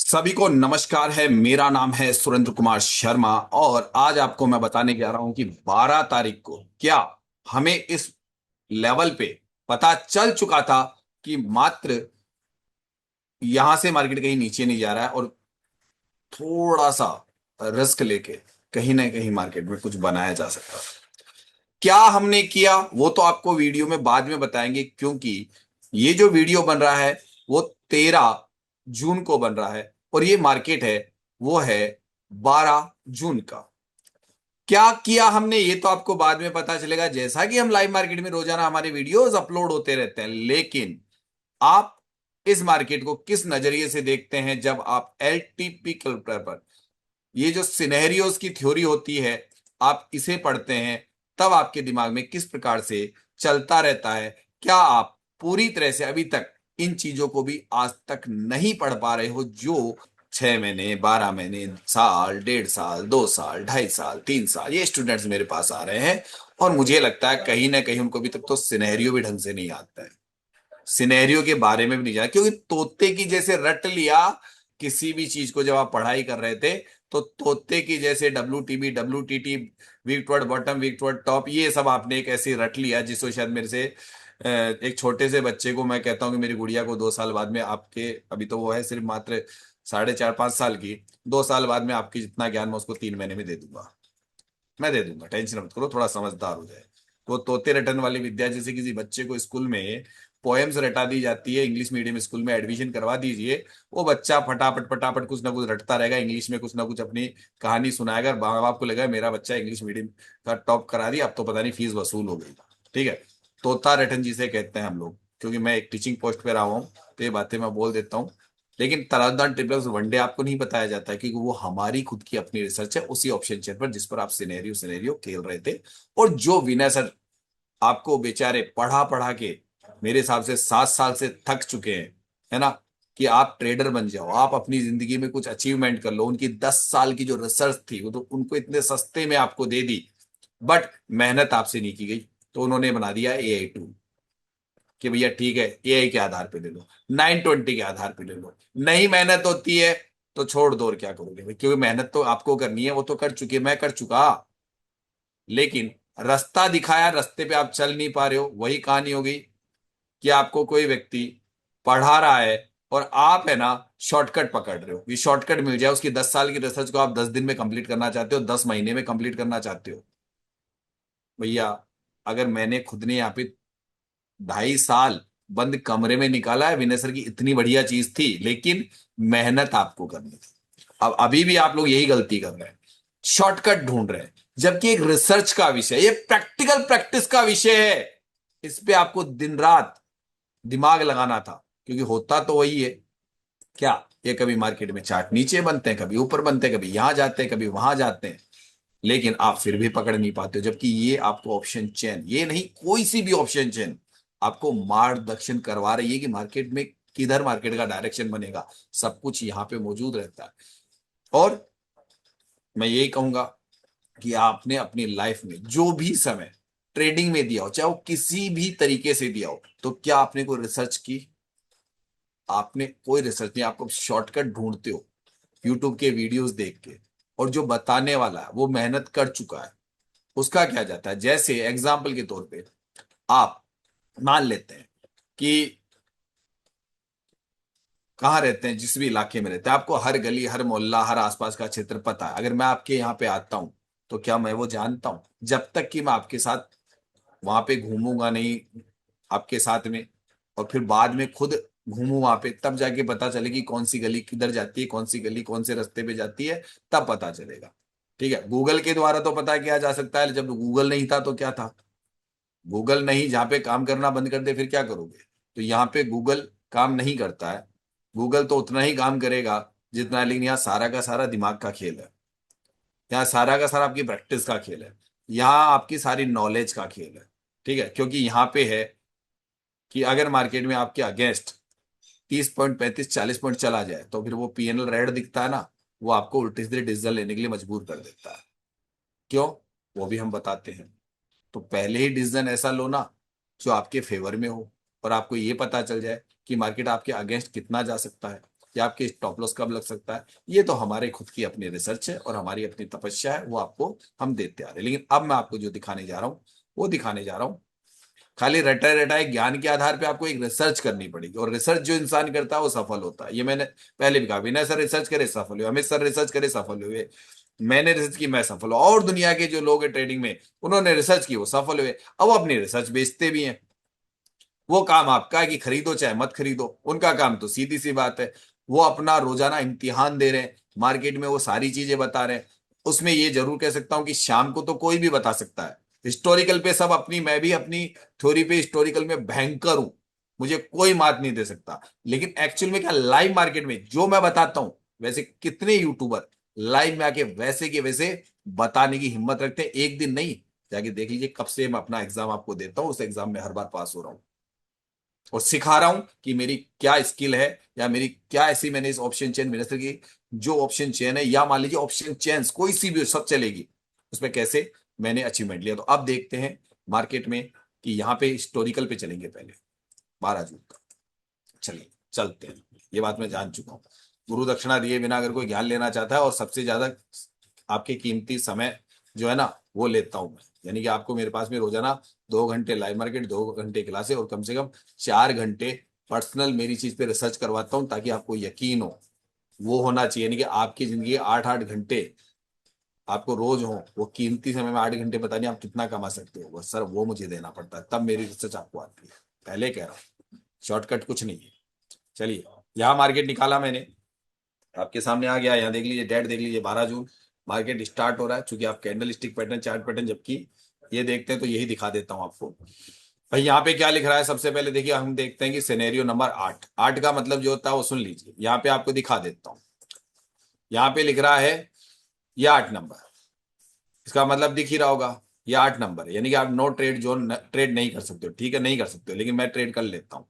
सभी को नमस्कार है। मेरा नाम है सुरेंद्र कुमार शर्मा और आज आपको मैं बताने जा रहा हूं कि 12 तारीख को क्या हमें इस लेवल पे पता चल चुका था कि मात्र यहां से मार्केट कहीं नीचे नहीं जा रहा है और थोड़ा सा रिस्क लेके कहीं ना कहीं मार्केट में कुछ बनाया जा सकता है। क्या हमने किया वो तो आपको वीडियो में बाद में बताएंगे, क्योंकि ये जो वीडियो बन रहा है वो 13 जून को बन रहा है और ये मार्केट है वो है 12 जून का। क्या किया हमने ये तो आपको बाद में पता चलेगा, जैसा कि हम लाइव मार्केट में रोजाना हमारे वीडियोस अपलोड होते रहते हैं। लेकिन आप इस मार्केट को किस नजरिए से देखते हैं जब आप एलटीपी कैलकुलेटर पर ये जो सिनेरियोस की थ्योरी होती है आप इसे पढ़ते हैं, तब आपके दिमाग में किस प्रकार से चलता रहता है? क्या आप पूरी तरह से अभी तक इन चीजों को भी आज तक नहीं पढ़ पा रहे हो, जो 6 महीने, 12 महीने, साल, 1.5 साल, 2 साल, 2.5 साल, 3 साल ये स्टूडेंट्स मेरे पास आ रहे हैं और मुझे लगता है कहीं ना कहीं उनको अभी तक तो सिनेरियो भी ढंग से नहीं आता है, सिनेरियो के बारे में भी नहीं जाना, क्योंकि तोते की जैसे रट लिया किसी भी चीज को। जब आप पढ़ाई कर रहे थे तो तोते की जैसे WTB, WTT, week toward bottom, week toward top, ये सब आपने एक ऐसे रट लिया जिसको शायद मेरे से एक छोटे से बच्चे को मैं कहता हूँ कि मेरी गुड़िया को 2 साल बाद में आपके, अभी तो वो है सिर्फ मात्र 4.5 5 साल की, 2 साल बाद में आपकी जितना ज्ञान मैं उसको 3 महीने में दे दूंगा। मैं दे दूंगा, टेंशन मत करो, थोड़ा समझदार हो जाए। तो तोते रटन वाली विद्या, जैसे किसी बच्चे को स्कूल में पोएम्स रटा दी जाती है, इंग्लिश मीडियम स्कूल में एडमिशन करवा दीजिए, वो बच्चा फटाफट फटाफट कुछ ना कुछ रटता रहेगा, इंग्लिश में कुछ ना कुछ अपनी कहानी सुनाएगा। माँ बाप को लगेगा मेरा बच्चा इंग्लिश मीडियम का टॉप करा दिया, अब तो पता नहीं फीस वसूल हो गई। ठीक है, तोता रटन जिसे कहते हैं हम लोग, क्योंकि मैं एक टीचिंग पोस्ट पे रहा हूँ तो ये बातें मैं बोल देता हूँ। लेकिन तराजदार ट्रिपल्स वनडे आपको नहीं बताया जाता है, क्योंकि वो हमारी खुद की अपनी रिसर्च है उसी ऑप्शन चेयर पर जिस पर आप सिनेरियो सिनेरियो खेल रहे थे। और जो विनय सर आपको बेचारे पढ़ा पढ़ा के मेरे हिसाब से 7 साल से थक चुके हैं, है ना, कि आप ट्रेडर बन जाओ, आप अपनी जिंदगी में कुछ अचीवमेंट कर लो। उनकी 10 साल की जो रिसर्च थी वो तो उनको इतने सस्ते में आपको दे दी, बट मेहनत आपसे नहीं की गई, तो उन्होंने बना दिया AI टूल कि भैया ठीक है AI के आधार पे ले लो, 920 के आधार पे ले लो। नहीं मेहनत होती है तो छोड़ दो, और क्या करोगे भाई, क्योंकि मेहनत तो आपको करनी है, वो तो कर चुके, मैं कर चुका। लेकिन रास्ता दिखाया, रास्ते पे आप चल नहीं पा रहे हो, वही कहानी हो गई कि आपको कोई व्यक्ति पढ़ा रहा है और आप है ना शॉर्टकट पकड़ रहे हो, ये शॉर्टकट मिल जाए, उसकी 10 साल की रिसर्च को आप 10 दिन में कंप्लीट करना चाहते हो, 10 महीने में कंप्लीट करना चाहते हो। भैया अगर मैंने खुद ने यहाँ पे 2.5 साल बंद कमरे में निकाला है, विनय सर की इतनी बढ़िया चीज थी, लेकिन मेहनत आपको करनी थी। अब अभी भी आप लोग यही गलती कर रहे हैं, शॉर्टकट ढूंढ रहे हैं, जबकि एक रिसर्च का विषय, ये प्रैक्टिकल प्रैक्टिस का विषय है। इस पे आपको दिन रात दिमाग लगाना था, क्योंकि होता तो वही है। क्या ये कभी मार्केट में चार्ट नीचे बनते हैं, कभी ऊपर बनते हैं, कभी यहां जाते हैं, कभी वहां जाते हैं, लेकिन आप फिर भी पकड़ नहीं पाते हो। जबकि ये आपको ऑप्शन चेन, ये नहीं कोई सी भी ऑप्शन चेन, आपको मार्गदर्शन करवा रही है कि मार्केट में किधर मार्केट का डायरेक्शन बनेगा, सब कुछ यहाँ पे मौजूद रहता है। और मैं यही कहूंगा कि आपने अपनी लाइफ में जो भी समय ट्रेडिंग में दिया हो, चाहे वो किसी भी तरीके से दिया हो, तो क्या आपने कोई रिसर्च की? आपने कोई रिसर्च नहीं, आप शॉर्टकट ढूंढते हो यूट्यूब के वीडियोस देख के, और जो बताने वाला है वो मेहनत कर चुका है, उसका क्या जाता है। जैसे एग्जाम्पल के तौर पे आप मान लेते हैं कि कहाँ रहते हैं, जिस भी इलाके में रहते हैं, आपको हर गली, हर मोहल्ला, हर आसपास का क्षेत्र पता है। अगर मैं आपके यहाँ पे आता हूँ तो क्या मैं वो जानता हूँ? जब तक कि मैं आपके साथ वहां पे घूमूंगा नहीं आपके साथ में, और फिर बाद में खुद घूमू वहां पे, तब जाके पता चले कि कौन सी गली किधर जाती है, कौन सी गली कौन से रास्ते पे जाती है, तब पता चलेगा। ठीक है, गूगल के द्वारा तो पता किया जा सकता है, जब गूगल नहीं था तो क्या था? गूगल नहीं, जहाँ पे काम करना बंद कर दे फिर क्या करोगे? तो यहाँ पे गूगल काम नहीं करता है, गूगल तो उतना ही काम करेगा जितना, लेकिन यहाँ सारा का सारा दिमाग का खेल है, यहाँ सारा का सारा आपकी प्रैक्टिस का खेल है, यहाँ आपकी सारी नॉलेज का खेल है। ठीक है, क्योंकि यहाँ पे है कि अगर मार्केट में आपके अगेंस्ट 30 पॉइंट, 35 40 पॉइंट चला जाए तो फिर वो PNL रेड दिखता है ना, वो आपको उल्टे सीधे डिसीजन लेने के लिए मजबूर कर देता है। क्यों? वो भी हम बताते हैं। तो पहले ही डिसीजन ऐसा लो ना जो आपके फेवर में हो, और आपको ये पता चल जाए कि मार्केट आपके अगेंस्ट कितना जा सकता है। कि आपके स्टॉप लॉस कब लग सकता है। ये तो हमारे खुद की अपनी रिसर्च है और हमारी अपनी तपस्या है, वो आपको हम देते आ रहे हैं। लेकिन अब मैं आपको जो दिखाने जा रहा हूँ वो दिखाने जा रहा हूँ खाली रटाए रटाए ज्ञान के आधार पे आपको एक रिसर्च करनी पड़ेगी, और रिसर्च जो इंसान करता है वो सफल होता है। ये मैंने पहले भी कहा, विनय सर रिसर्च करे सफल हुए, अमित सर रिसर्च करे सफल हुए, मैंने रिसर्च की मैं सफल हुआ, और दुनिया के जो लोग हैं ट्रेडिंग में उन्होंने रिसर्च की वो सफल हुए। अब वो अपनी रिसर्च बेचते भी हैं। वो काम आपका है कि खरीदो चाहे मत खरीदो, उनका काम तो सीधी सी बात है, वो अपना रोजाना इम्तिहान दे रहे हैं, मार्केट में वो सारी चीजें बता रहे हैं। उसमें ये जरूर कह सकता हूं कि शाम को तो कोई भी बता सकता है, हिस्टोरिकल पे सब अपनी, मैं भी अपनी थ्योरी पे हिस्टोरिकल में भयंकर हूं, मुझे कोई मात नहीं दे सकता। लेकिन एक्चुअल में क्या, लाइव मार्केट में जो मैं बताता हूं, वैसे कितने यूट्यूबर लाइव में आके वैसे के वैसे बताने की हिम्मत रखते हैं। एक दिन नहीं, जाके देख लीजिए कब से मैं अपना एग्जाम आपको देता हूं, उस एग्जाम में हर बार पास हो रहा हूं और सिखा रहा हूं कि मेरी क्या स्किल है, या मेरी क्या ऐसी, मैंने इस ऑप्शन चेन मिनिस्टर की जो ऑप्शन चेन है, या मान लीजिए ऑप्शन चेन्स कोई सी भी हो, सब चलेगी, उसमें कैसे मैंने अचीवमेंट लिया। तो अब देखते हैं मार्केट में कि यहाँ पे हिस्टोरिकल पे चलेंगे पहले 12 जून का। चलिए चलते हैं, ये बात मैं जान चुका हूँ। गुरु दक्षिणा दिए बिना अगर कोई ज्ञान लेना चाहता है, और सबसे ज्यादा आपके कीमती समय जो है ना वो लेता हूं मैं, यानी कि आपको मेरे पास में रोजाना 2 घंटे लाइव मार्केट, 2 घंटे क्लासे, और कम से कम 4 घंटे पर्सनल मेरी चीज पे रिसर्च करवाता हूं, ताकि आपको यकीन हो। वो होना चाहिए, यानी कि आपकी जिंदगी 8-8 घंटे आपको रोज हो, वो कीमती समय में 8 घंटे, पता नहीं आप कितना कमा सकते हो, बस सर वो मुझे देना पड़ता है, तब मेरी रिसर्च आपको आती है। पहले कह रहा हूँ शॉर्टकट कुछ नहीं है। चलिए, यहाँ मार्केट निकाला मैंने, आपके सामने आ गया, यहाँ देख लीजिए, डेट देख लीजिए, 12 जून मार्केट स्टार्ट हो रहा है। चूंकि आप candle stick pattern, chart pattern जबकि ये देखते हैं, तो यही दिखा देता हूं आपको। भाई यहाँ पे क्या लिख रहा है, सबसे पहले देखिए, हम देखते हैं कि सिनेरियो नंबर 8, 8 का मतलब जो होता है वो सुन लीजिए, यहाँ पे आपको दिखा देता हूँ। यहाँ पे लिख रहा है ये 8 नंबर, इसका मतलब दिख ही रहा होगा, ये 8 नंबर, यानी कि आप नो ट्रेड जोन ट्रेड नहीं कर सकते हो, ठीक है, नहीं कर सकते हो, लेकिन मैं ट्रेड कर लेता हूँ।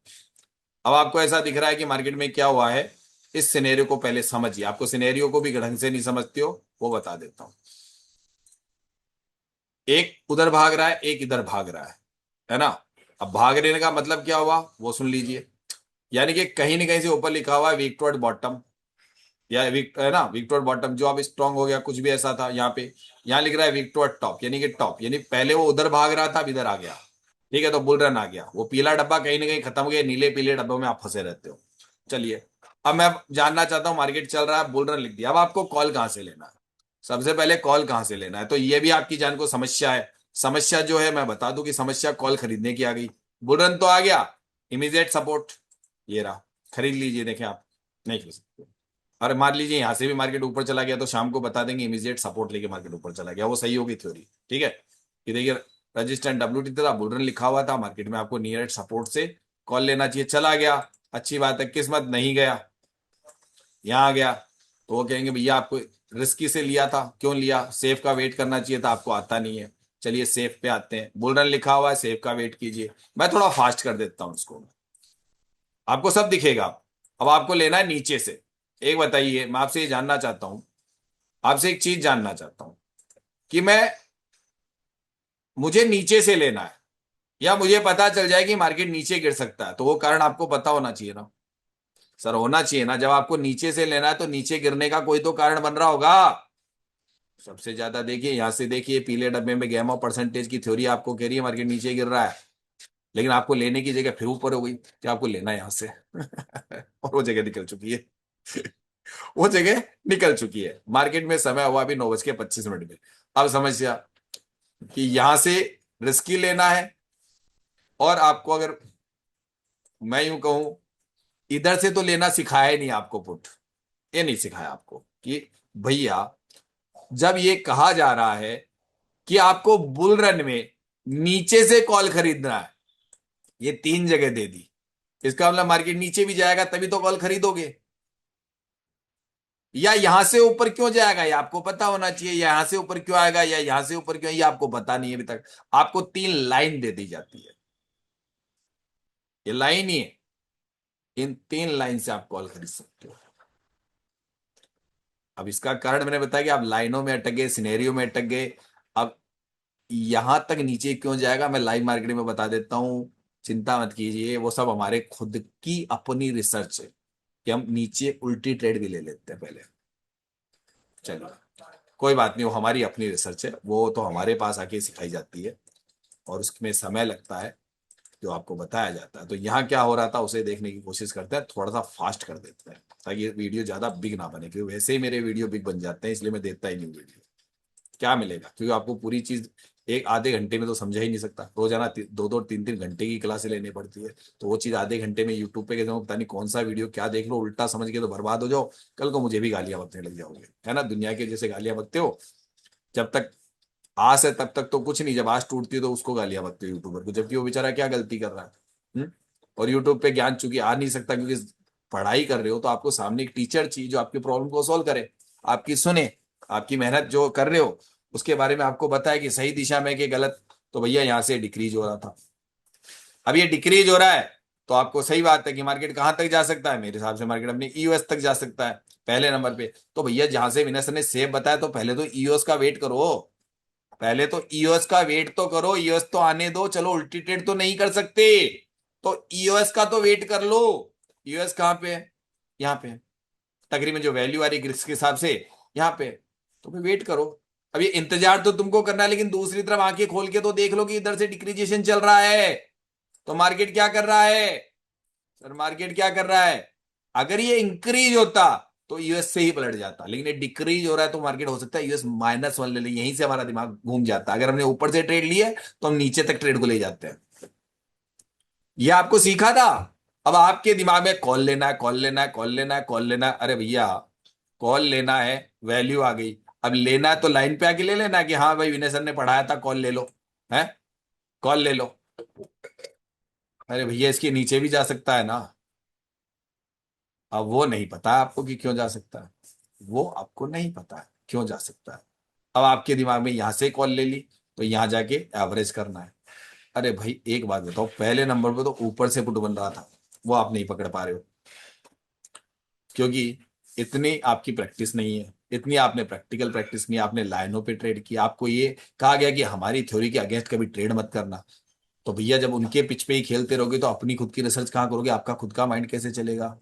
अब आपको ऐसा दिख रहा है कि मार्केट में क्या हुआ है, इस सिनेरियो को पहले समझिए, आपको सिनेरियो को भी ढंग से नहीं समझते हो वो बता देता हूं। एक उधर भाग रहा है, एक इधर भाग रहा है ना। अब भागने का मतलब क्या हुआ वो सुन लीजिए, यानी कि कहीं ना कहीं से ऊपर लिखा हुआ है वीक टुवर्ड बॉटम, या वीक है ना, वीक टुवर्ड बॉटम, जो अब स्ट्रांग हो गया, कुछ भी ऐसा था यहाँ पे। यहाँ लिख रहा है वीक टुवर्ड टॉप, यानी कि टॉप, यानी पहले वो उधर भाग रहा था, अब इधर आ गया, ठीक है, तो बुल रन आ गया, वो पीला डब्बा कहीं ना कहीं खत्म हो गया, नीले पीले डब्बों में आप फंसे रहते हो। चलिए, अब मैं जानना चाहता हूं, मार्केट चल रहा है, बुल रन लिख दिया, अब आपको कॉल कहां से लेना है, सबसे पहले कॉल कहां से लेना है, तो ये भी आपकी जान को समस्या है। समस्या जो है मैं बता दूं कि समस्या कॉल खरीदने की आ गई, बुल रन तो आ गया, इमीडिएट सपोर्ट ये रहा, खरीद लीजिए, देखें आप नहीं खरीद सकते। और मान लीजिए यहां से भी मार्केट ऊपर चला गया, तो शाम को बता देंगे इमीडिएट सपोर्ट लेके मार्केट ऊपर चला गया, वो सही होगी थ्योरी, ठीक है। ये देखिए, रजिस्टेंट डब्ल्यूटी था, बुल रन लिखा हुआ था, मार्केट में आपको नियर सपोर्ट से कॉल लेना चाहिए, चला गया, अच्छी बात है, किस्मत नहीं गया, यहाँ आ गया, तो वो कहेंगे भैया आपको रिस्की से लिया था, क्यों लिया, सेफ का वेट करना चाहिए था, आपको आता नहीं है। चलिए सेफ पे आते हैं, बुल रन लिखा हुआ है, सेफ का वेट कीजिए, मैं थोड़ा फास्ट कर देता हूँ इसको, आपको सब दिखेगा। अब आपको लेना है नीचे से। एक बताइए, मैं आपसे ये जानना चाहता हूं, आपसे एक चीज जानना चाहता हूं कि मैं, मुझे नीचे से लेना है, या मुझे पता चल जाए कि मार्केट नीचे गिर सकता है, तो वो कारण आपको पता होना चाहिए ना सर, होना चाहिए ना, जब आपको नीचे से लेना है तो नीचे गिरने का कोई तो कारण बन रहा होगा। सबसे ज्यादा देखिए, यहां से देखिए, पीले डब्बे में गैमा परसेंटेज की थ्योरी आपको कह रही है मार्केट नीचे गिर रहा है, लेकिन आपको लेने की जगह फिर ऊपर हो गई, कि आपको लेना है यहां से और वो जगह निकल चुकी है वो जगह निकल चुकी है, मार्केट में समय हुआ अभी 9:25 में। अब समस्या कि यहां से रिस्की लेना है, और आपको अगर मैं यूं कहूं, इधर से तो लेना सिखाया ही नहीं आपको, पुट ये नहीं सिखाया आपको कि भैया, जब ये कहा जा रहा है कि आपको बुल रन में नीचे से कॉल खरीदना है, ये 3 जगह दे दी, इसका मतलब मार्केट नीचे भी जाएगा तभी तो कॉल खरीदोगे, या यहां से ऊपर क्यों जाएगा ये आपको पता होना चाहिए, या यहां से ऊपर क्यों आएगा, या यहां से ऊपर क्यों, ये आपको पता नहीं है अभी तक। आपको 3 लाइन दे दी जाती है, ये लाइन ही है, इन 3 लाइन से आप कॉल खरीद सकते हो। अब इसका कारण मैंने बताया कि आप लाइनों में अटक गए, सिनेरियो में अटक गए। अब यहां तक नीचे क्यों जाएगा मैं लाइव मार्केट में बता देता हूं, चिंता मत कीजिए, वो सब हमारे खुद की अपनी रिसर्च है, कि हम नीचे उल्टी ट्रेड भी ले लेते हैं पहले। चलिए, कोई बात नहीं, वो हमारी अपनी रिसर्च है, वो तो हमारे पास आके सिखाई जाती है और उसमें समय लगता है जो आपको बताया जाता है। तो यहाँ क्या हो रहा था उसे देखने की कोशिश करते हैं, थोड़ा सा फास्ट कर देते हैं ताकि ये वीडियो ज्यादा बिग ना बने, क्योंकि वैसे ही मेरे वीडियो बिग बन जाते हैं, इसलिए मैं देता ही नहीं वीडियो। क्या मिलेगा, क्योंकि आपको पूरी चीज एक आधे घंटे में तो समझा ही नहीं सकता। रोजाना दो दो तीन तीन घंटे की क्लासें लेनी पड़ती है, तो वो चीज आधे घंटे में यूट्यूब पे कैसे पता नहीं कौन सा वीडियो क्या देख लो, उल्टा समझ के तो बर्बाद हो जाओ। कल को मुझे भी गालियां बकने लग जाओगे, है ना, दुनिया के जैसे गालियां बकते हो। जब तक आस है तब तक तो कुछ नहीं, जब आस टूटती है तो उसको गालियां बकते हो यूट्यूबर को, जबकि वो बेचारा क्या गलती कर रहा है। हम्म? और यूट्यूब पे ज्ञान चूंकि आ नहीं सकता, क्योंकि पढ़ाई कर रहे हो तो आपको सामने एक टीचर चाहिए जो आपकी प्रॉब्लम को सॉल्व करे, आपकी सुने, आपकी मेहनत जो कर रहे हो उसके बारे में आपको बताए कि सही दिशा में कि गलत। तो भैया यहाँ से डिक्रीज हो रहा था, अब ये डिक्रीज हो रहा है, तो आपको सही बात है कि मार्केट कहां तक जा सकता है, मेरे हिसाब से मार्केट अपने ईओएस तक जा सकता है पहले नंबर पे। तो भैया जहां से विनय सर ने सेफ बताया, तो पहले तो ईओएस का वेट करो, पहले तो ईओएस का वेट तो करो, ईओएस तो आने दो, चलो उल्टी ट्रेड तो नहीं कर सकते, तो ईओएस का तो वेट कर लो। ईओएस कहाँ पे है, यहाँ पे है। तकरीबन जो वैल्यू आ रही है के हिसाब से यहाँ पे है। तो फिर वेट करो। अब ये इंतजार तो तुमको करना है, लेकिन दूसरी तरफ आंखें खोल के तो देख लो कि इधर से डिक्रीजिएशन चल रहा है। तो मार्केट क्या कर रहा है सर, मार्केट क्या कर रहा है, अगर ये इंक्रीज होता तो यूएस से ही पलट जाता, लेकिन ये डिक्रीज हो रहा है तो मार्केट हो सकता है यूएस -1 ले ले, यहीं से हमारा दिमाग घूम जाता है। अगर हमने ऊपर से ट्रेड लिए तो हम नीचे तक ट्रेड को ले जाते हैं। ये आपको सीखा था। अब आपके दिमाग में कॉल लेना है, कॉल लेना है, कॉल लेना है, कॉल लेना है, अरे भैया कॉल लेना है, वैल्यू आ गई, अब लेना है तो लाइन पे आके ले लेना कि हाँ भाई विनय सर ने पढ़ाया था, कॉल ले लो, है, कॉल ले लो। अरे भैया इसके नीचे भी जा सकता है ना, अब वो नहीं पता है आपको कि क्यों जा सकता है, वो आपको नहीं पता है क्यों जा सकता है। अब आपके दिमाग में यहां से कॉल ले ली तो यहां जाके एवरेज करना है। अरे भाई एक बात बताओ, पहले नंबर पे तो ऊपर से पुट बन रहा था, वो आप नहीं पकड़ पा रहे हो, क्योंकि इतनी आपकी प्रैक्टिस नहीं है, इतनी आपने प्रैक्टिकल प्रैक्टिस नहीं, आपने लाइनों पे ट्रेड किया, आपको ये कहा गया कि हमारी थ्योरी के अगेंस्ट कभी ट्रेड मत करना। तो भैया जब उनके पिच पे ही खेलते रहोगे तो अपनी खुद की रिसर्च कहाँ करोगे, आपका खुद का माइंड कैसे चलेगा।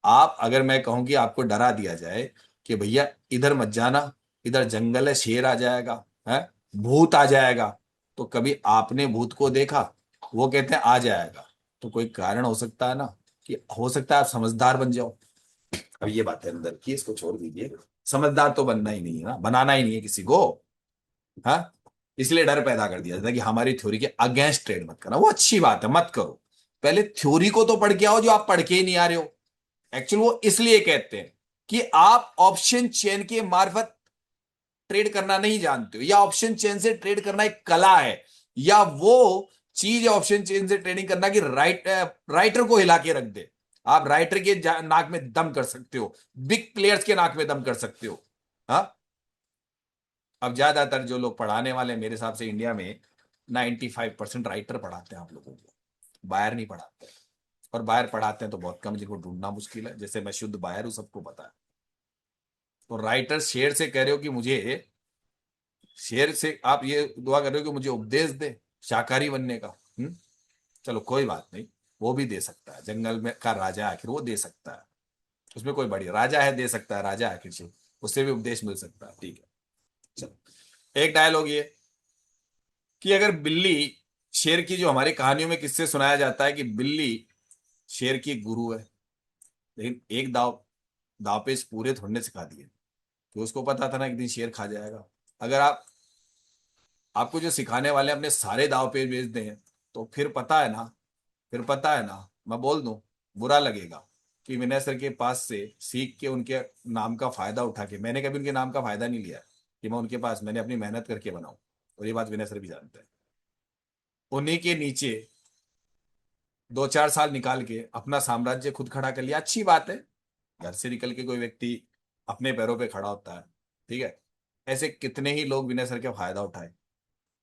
आप अगर मैं कहूं कि आपको डरा दिया जाए कि भैया इधर मत जाना, इधर जंगल है, शेर आ जाएगा, है, भूत आ जाएगा, तो कभी आपने भूत को देखा, वो कहते हैं आ जाएगा, तो कोई कारण हो सकता है ना, कि हो सकता है आप समझदार बन जाओ। अब ये बात है अंदर की, इसको छोड़ दीजिए, समझदार तो बनना ही नहीं है ना, बनाना ही नहीं है किसी को, हाँ। इसलिए डर पैदा कर दिया जाता है कि हमारी थ्योरी के अगेंस्ट ट्रेड मत करना, वो अच्छी बात है, मत करो। पहले थ्योरी को तो पढ़ के आओ जो आप पढ़ के ही नहीं आ रहे हो। एक्चुअली वो इसलिए कहते हैं कि आप ऑप्शन चेन के मार्फत ट्रेड करना नहीं जानते हो, या ऑप्शन चेन से ट्रेड करना एक कला है, या वो चीज है ऑप्शन चेन से ट्रेडिंग करना कि राइटर को हिला के रख दे। आप राइटर के नाक में दम कर सकते हो, बिग प्लेयर्स के नाक में दम कर सकते हो, हाँ। अब ज्यादातर जो लोग पढ़ाने वाले हैं, मेरे हिसाब से इंडिया में 95% राइटर पढ़ाते हैं आप लोगों को, बायर नहीं पढ़ाते। और बायर पढ़ाते हैं तो बहुत कम, जिनको ढूंढना मुश्किल है, जैसे मैं शुद्ध बायर हूं सबको पता है। तो राइटर शेर से कह रहे हो कि मुझे, शेर से आप ये दुआ कर रहे हो कि मुझे उपदेश दे शाकाहारी बनने का। चलो कोई बात नहीं, वो भी दे सकता है, जंगल में का राजा है, आखिर वो दे सकता है, उसमें कोई बड़ी राजा है, दे सकता है, राजा है आखिर से, उससे भी उपदेश मिल सकता है, ठीक है। चलो, एक डायलॉग ये कि अगर बिल्ली शेर की, जो हमारी कहानियों में किससे सुनाया जाता है कि बिल्ली शेर की गुरु है, लेकिन एक दाव पेच पूरे थोड़ने ने सिखा दिए, कि उसको पता था ना एक दिन शेर खा जाएगा। अगर आपको जो सिखाने वाले अपने सारे दाव पेच बेच दें, तो फिर पता है ना, फिर पता है ना, मैं बोल दूं, बुरा लगेगा कि विनय सर के पास से सीख के उनके नाम का फायदा उठा के, मैंने कभी उनके नाम का फायदा नहीं लिया कि मैं उनके पास, मैंने अपनी मेहनत करके बनाऊं, और ये बात विनय सर भी जानते हैं। उन्हीं के नीचे 2-4 साल निकाल के अपना साम्राज्य खुद खड़ा कर लिया, अच्छी बात है। घर से निकल के कोई व्यक्ति अपने पैरों पे खड़ा होता है, ठीक है। ऐसे कितने ही लोग विनय सर का फायदा उठाए,